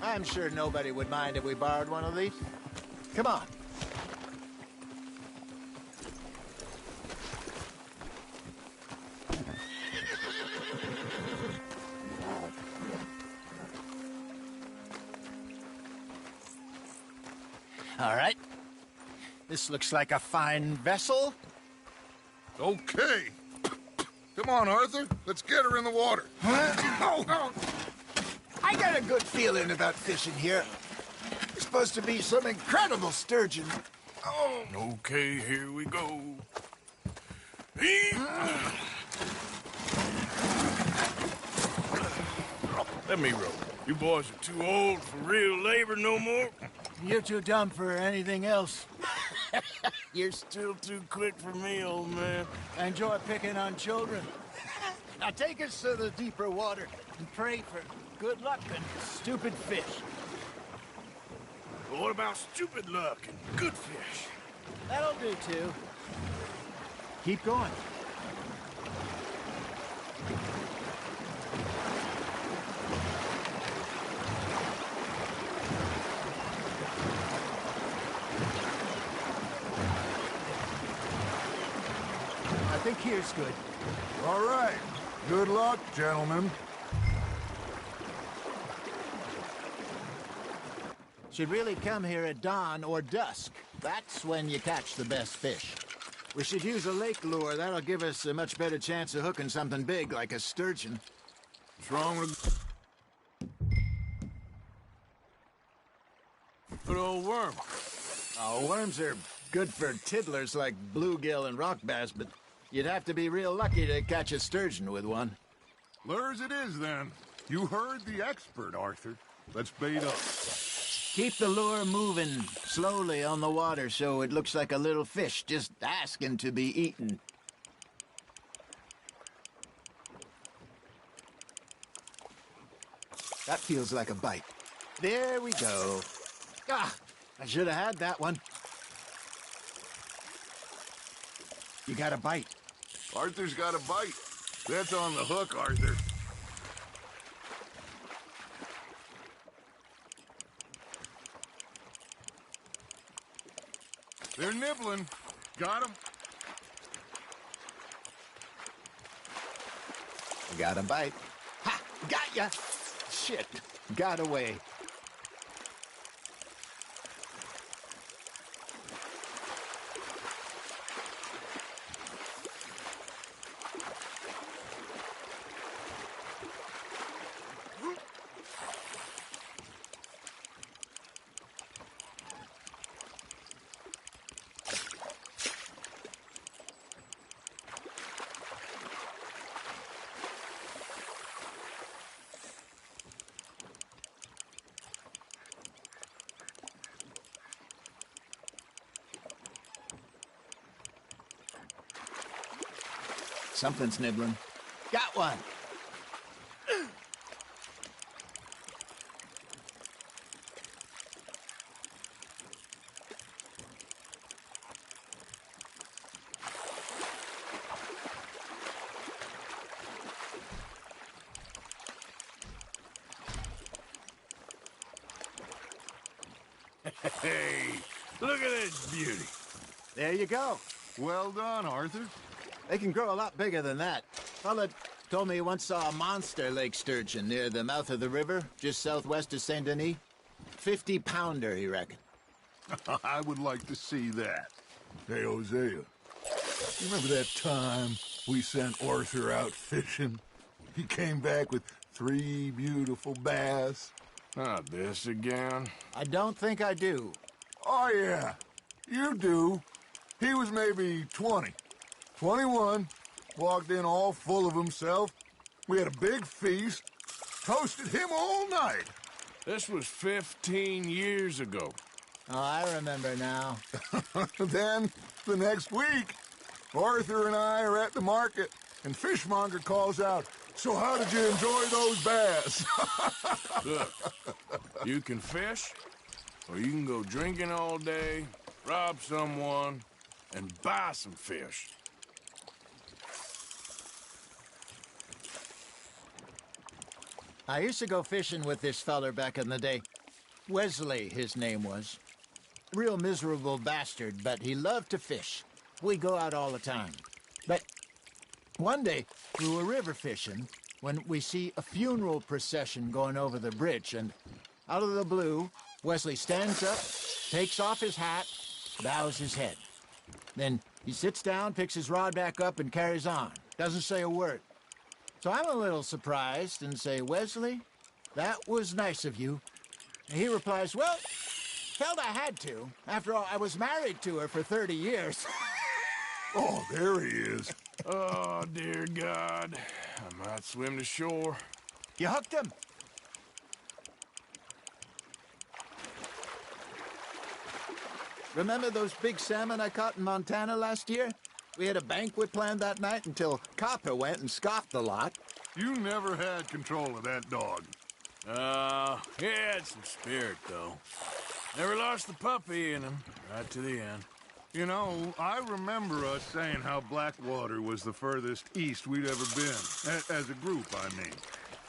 I'm sure nobody would mind if we borrowed one of these. Come on. All right. This looks like a fine vessel. Okay. Come on, Arthur. Let's get her in the water. Oh. I got a good feeling about fishing here. It's supposed to be some incredible sturgeon. Oh. Okay, here we go. Let me row. You boys are too old for real labor no more. You're too dumb for anything else. You're still too quick for me, old man. I enjoy picking on children. Now take us to the deeper water and pray for good luck and stupid fish. What about stupid luck and good fish? That'll do, too. Keep going. I think here's good. All right. Good luck, gentlemen. Should really come here at dawn or dusk. That's when you catch the best fish. We should use a lake lure. That'll give us a much better chance of hooking something big like a sturgeon. What's wrong with... Good old worm. Oh, worms are good for tiddlers like bluegill and rock bass, but you'd have to be real lucky to catch a sturgeon with one. Lures it is, then. You heard the expert, Arthur. Let's bait up. Keep the lure moving slowly on the water so it looks like a little fish just asking to be eaten. That feels like a bite. There we go. Ah, I should have had that one. You got a bite. Arthur's got a bite. That's on the hook, Arthur. They're nibbling. Got him. Got a bite. Ha! Got ya! Shit. Got away. Something's nibbling. Got one. Hey, look at this beauty. There you go. Well done, Arthur. They can grow a lot bigger than that. Fella told me he once saw a monster lake sturgeon near the mouth of the river, just southwest of Saint Denis. 50-pounder, he reckoned. I would like to see that. Hey, Hosea, you remember that time we sent Arthur out fishing? He came back with 3 beautiful bass. Not this again. I don't think I do. Oh, yeah. You do. He was maybe 20. 21, walked in all full of himself. We had a big feast, toasted him all night. This was 15 years ago. Oh, I remember now. Then, the next week, Arthur and I are at the market, and Fishmonger calls out, "So how did you enjoy those bass?" Look, you can fish, or you can go drinking all day, rob someone, and buy some fish. I used to go fishing with this feller back in the day. Wesley, his name was. Real miserable bastard, but he loved to fish. We go out all the time. But one day, we were river fishing when we see a funeral procession going over the bridge, and out of the blue, Wesley stands up, takes off his hat, bows his head. Then he sits down, picks his rod back up, and carries on. Doesn't say a word. So I'm a little surprised and say, "Wesley, that was nice of you." And he replies, "Well, felt I had to. After all, I was married to her for 30 years. Oh, there he is. Oh, dear God. I might swim to shore. You hooked him. Remember those big salmon I caught in Montana last year? We had a banquet planned that night until Copper went and scoffed the lot. You never had control of that dog. He had some spirit, though. Never lost the puppy in him, right to the end. You know, I remember us saying how Blackwater was the furthest east we'd ever been. As a group, I mean.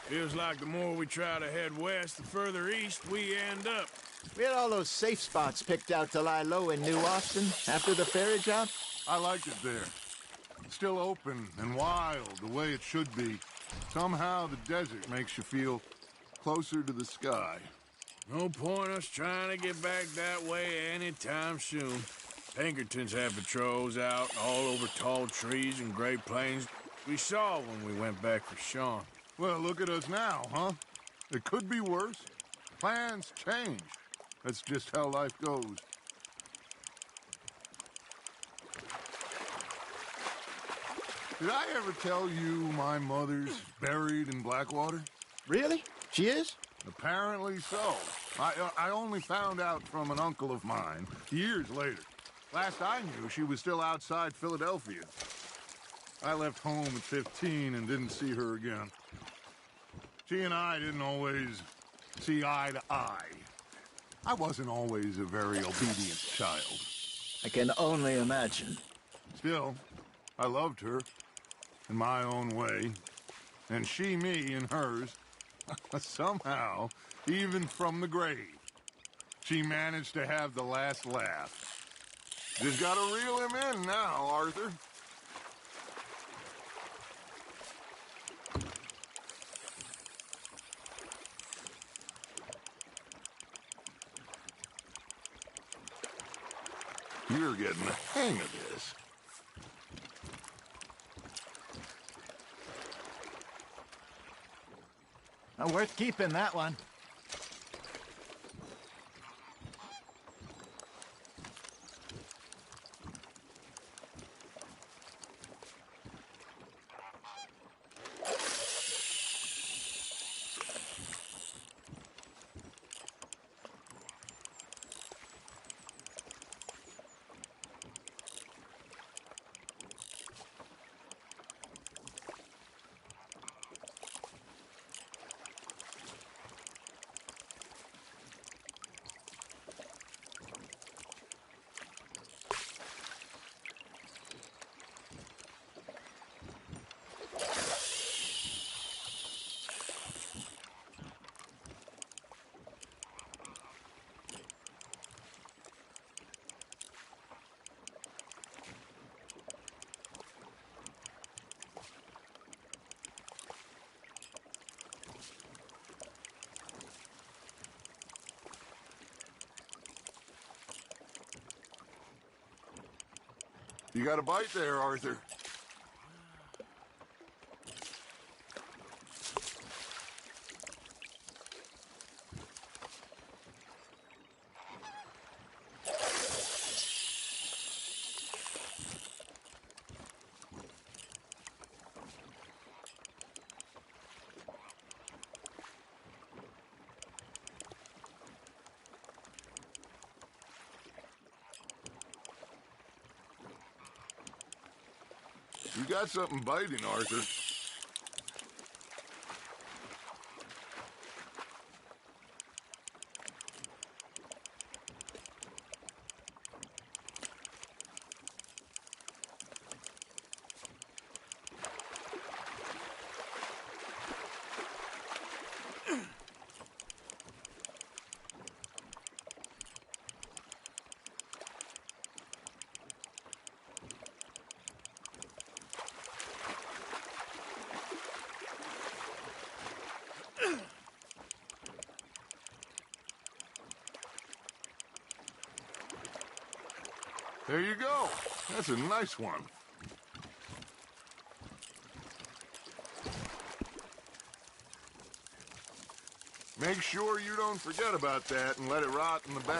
Feels like the more we try to head west, the further east we end up. We had all those safe spots picked out to lie low in New Austin after the ferry job. I liked it there. Still open and wild, the way it should be. Somehow the desert makes you feel closer to the sky. No point us trying to get back that way anytime soon. Pinkertons have patrols out all over tall trees and Great Plains. We saw when we went back for Sean. Well, look at us now, huh? It could be worse. Plans change. That's just how life goes. Did I ever tell you my mother's buried in Blackwater? Really? She is? Apparently so. I only found out from an uncle of mine years later. Last I knew, she was still outside Philadelphia. I left home at 15 and didn't see her again. She and I didn't always see eye to eye. I wasn't always a very obedient child. I can only imagine. Still, I loved her in my own way, and she me in hers. Somehow, even from the grave, she managed to have the last laugh. Just gotta reel him in now, Arthur. You're getting the hang of this. Worth keeping, that one. You got a bite there, Arthur. You got something biting, Arthur. There you go. That's a nice one. Make sure you don't forget about that and let it rot in the bag.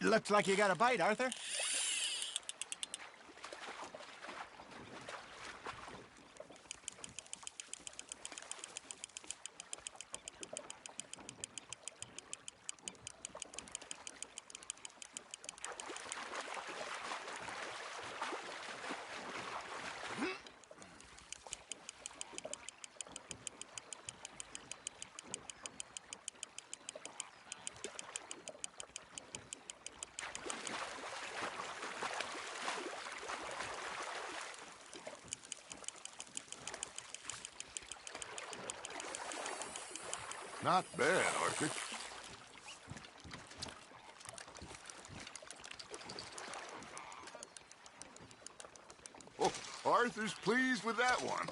Looks like you got a bite, Arthur. Not bad, Arthur. Oh, Arthur's pleased with that one.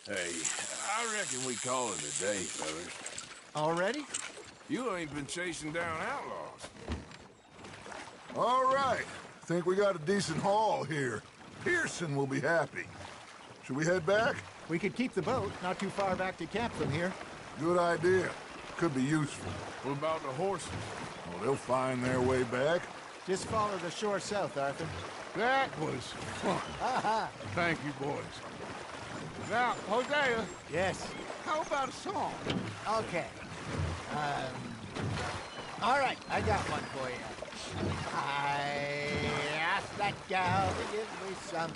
Hey, I reckon we call it a day, fellas. Already? You ain't been chasing down outlaws. All right. Think we got a decent haul here. Pearson will be happy. Should we head back? We could keep the boat, not too far back to camp from here. Good idea. could be useful. What about the horses? Oh, they'll find their way back. Just follow the shore south, Arthur. That was fun. Aha! Thank you, boys. Now, Hosea. Yes. How about a song? Okay. All right, I got one for you. I asked that gal to give me some.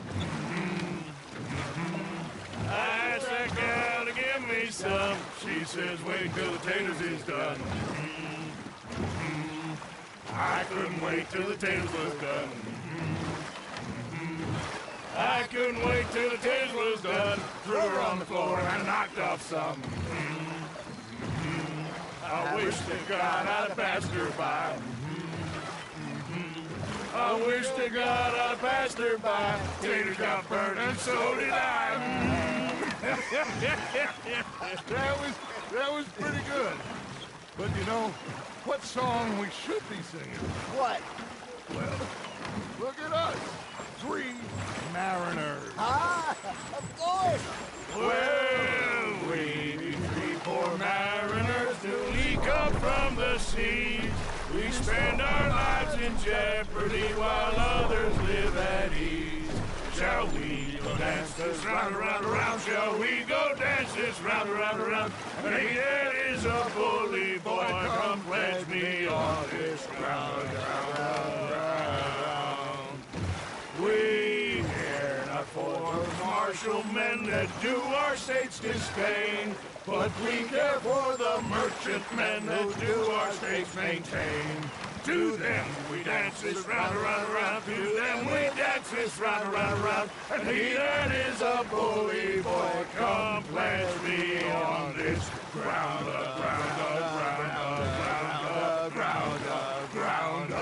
I asked that gal to give me some. She says, wait till the taters is done. I couldn't wait till the taters was done. I couldn't wait till the taters was done. Threw her on the floor and knocked off some. I wish to God I'd have passed her by. I wish to God I'd have passed her by. Taters got burned and so did I. That was pretty good. But you know, what song we should be singing? What? Well, look at us. 3 mariners. Ah, of course. Well, we be 3 poor mariners newly come from the seas. We spend our lives in jeopardy while others live at ease. Shall we go dance this round, around, around? Shall we go dance this round, around, around? And he that is a bully boy, come pledge me on this ground, ground. We care not for the martial men that do our state's disdain, but we care for the merchant men that do our state's maintain. To them we dance this round, around, around. To them we dance this round, around, around. And he that is a bully boy, come pledge me on this ground, ground, ground, ground, ground, ground, ground.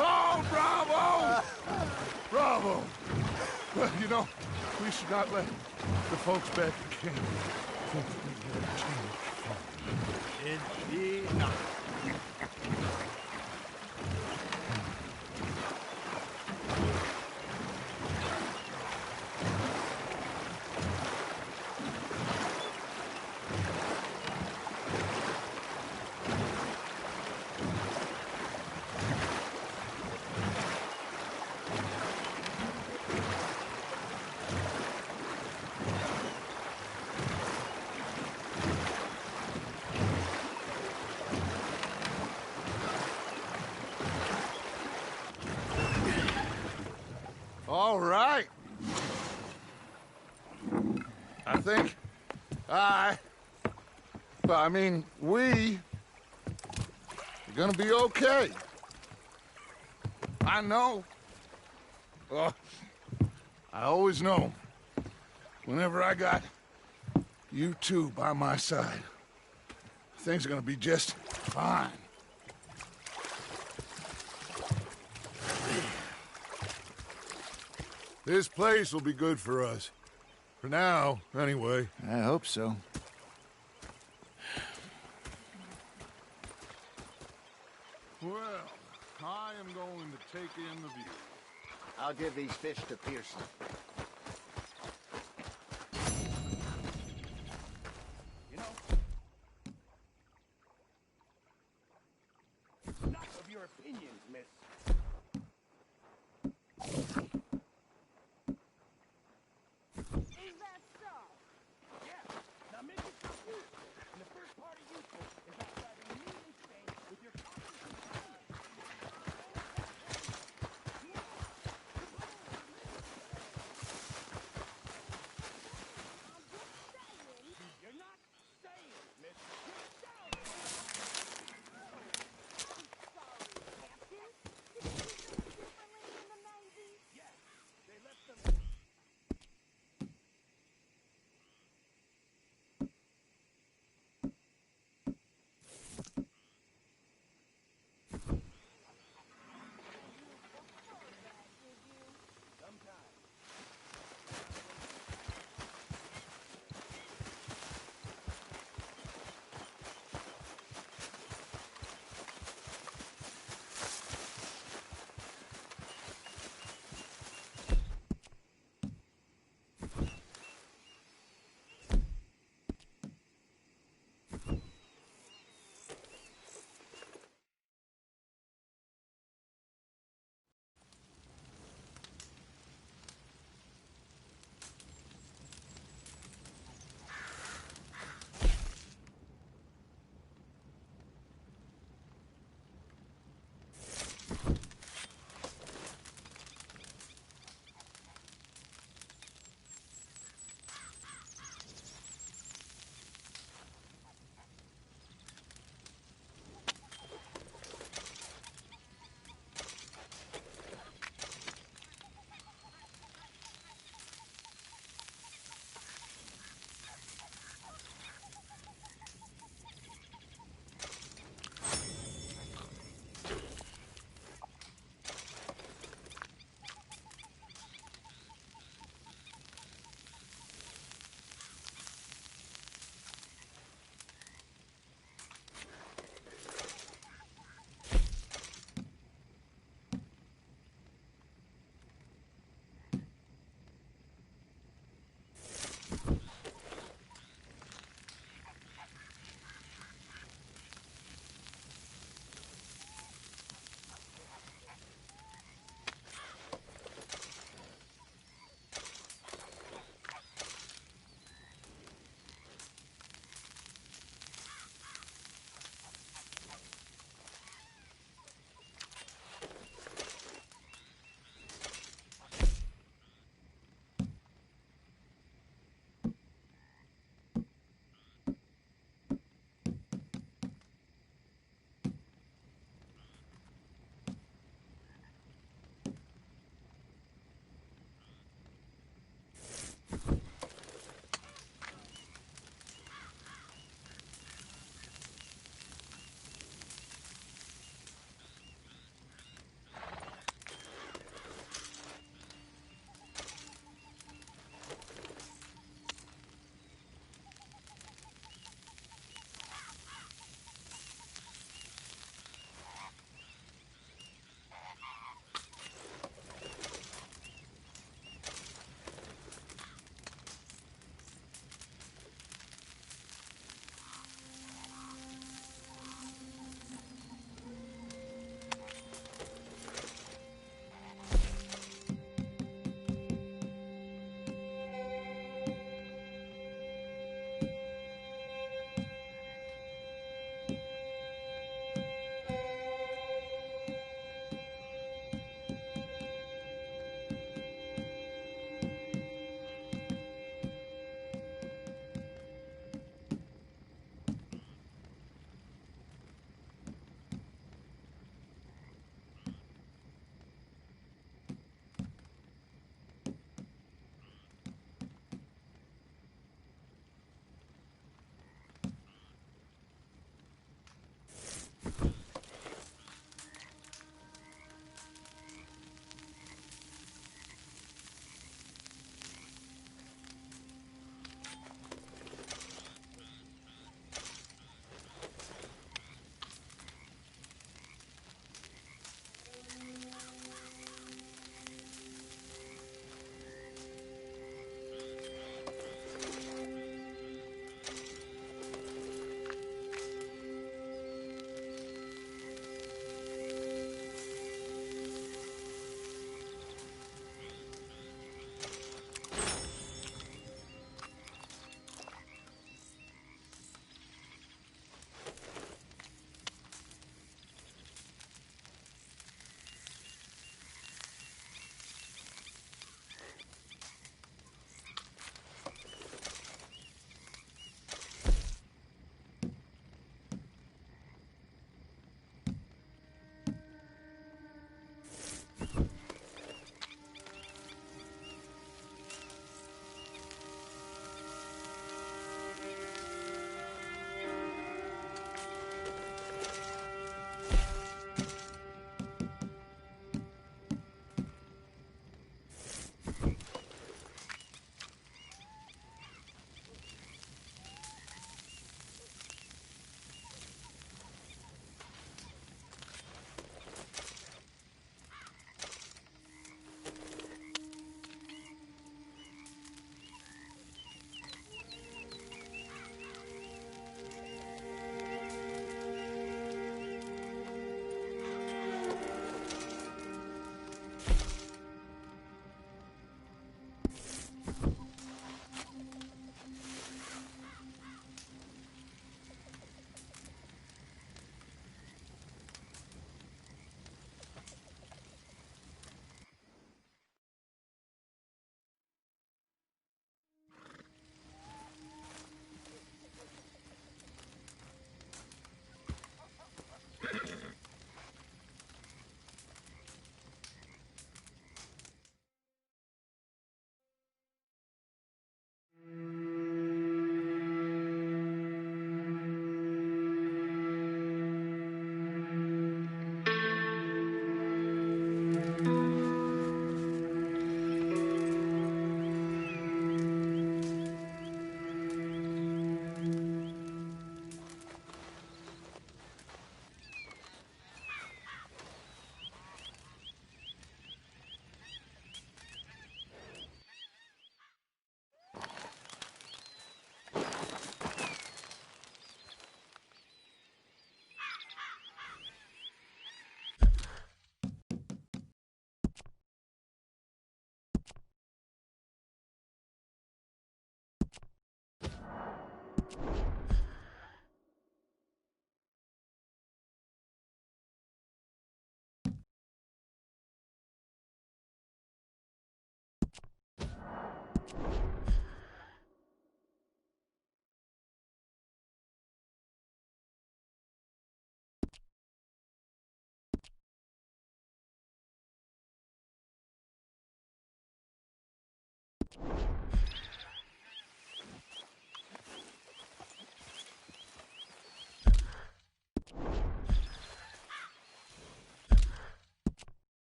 Oh, bravo! Bravo! Well, you know, we should not let the folks back at camp think that we had too much fun. Indeed not. All right. I think we are gonna be okay. I know. I always know. Whenever I got you two by my side, things are gonna be just fine. This place will be good for us. For now, anyway. I hope so. Well, I am going to take in the view. I'll give these fish to Pearson. You know, not of your opinions, miss. Is that so? Yeah. Now make it compute. And the first part of useful is outside immediately stay with your conscious environment. You're not saying, miss. You're saying.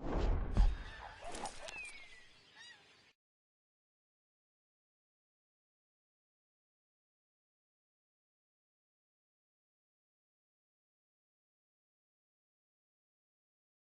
You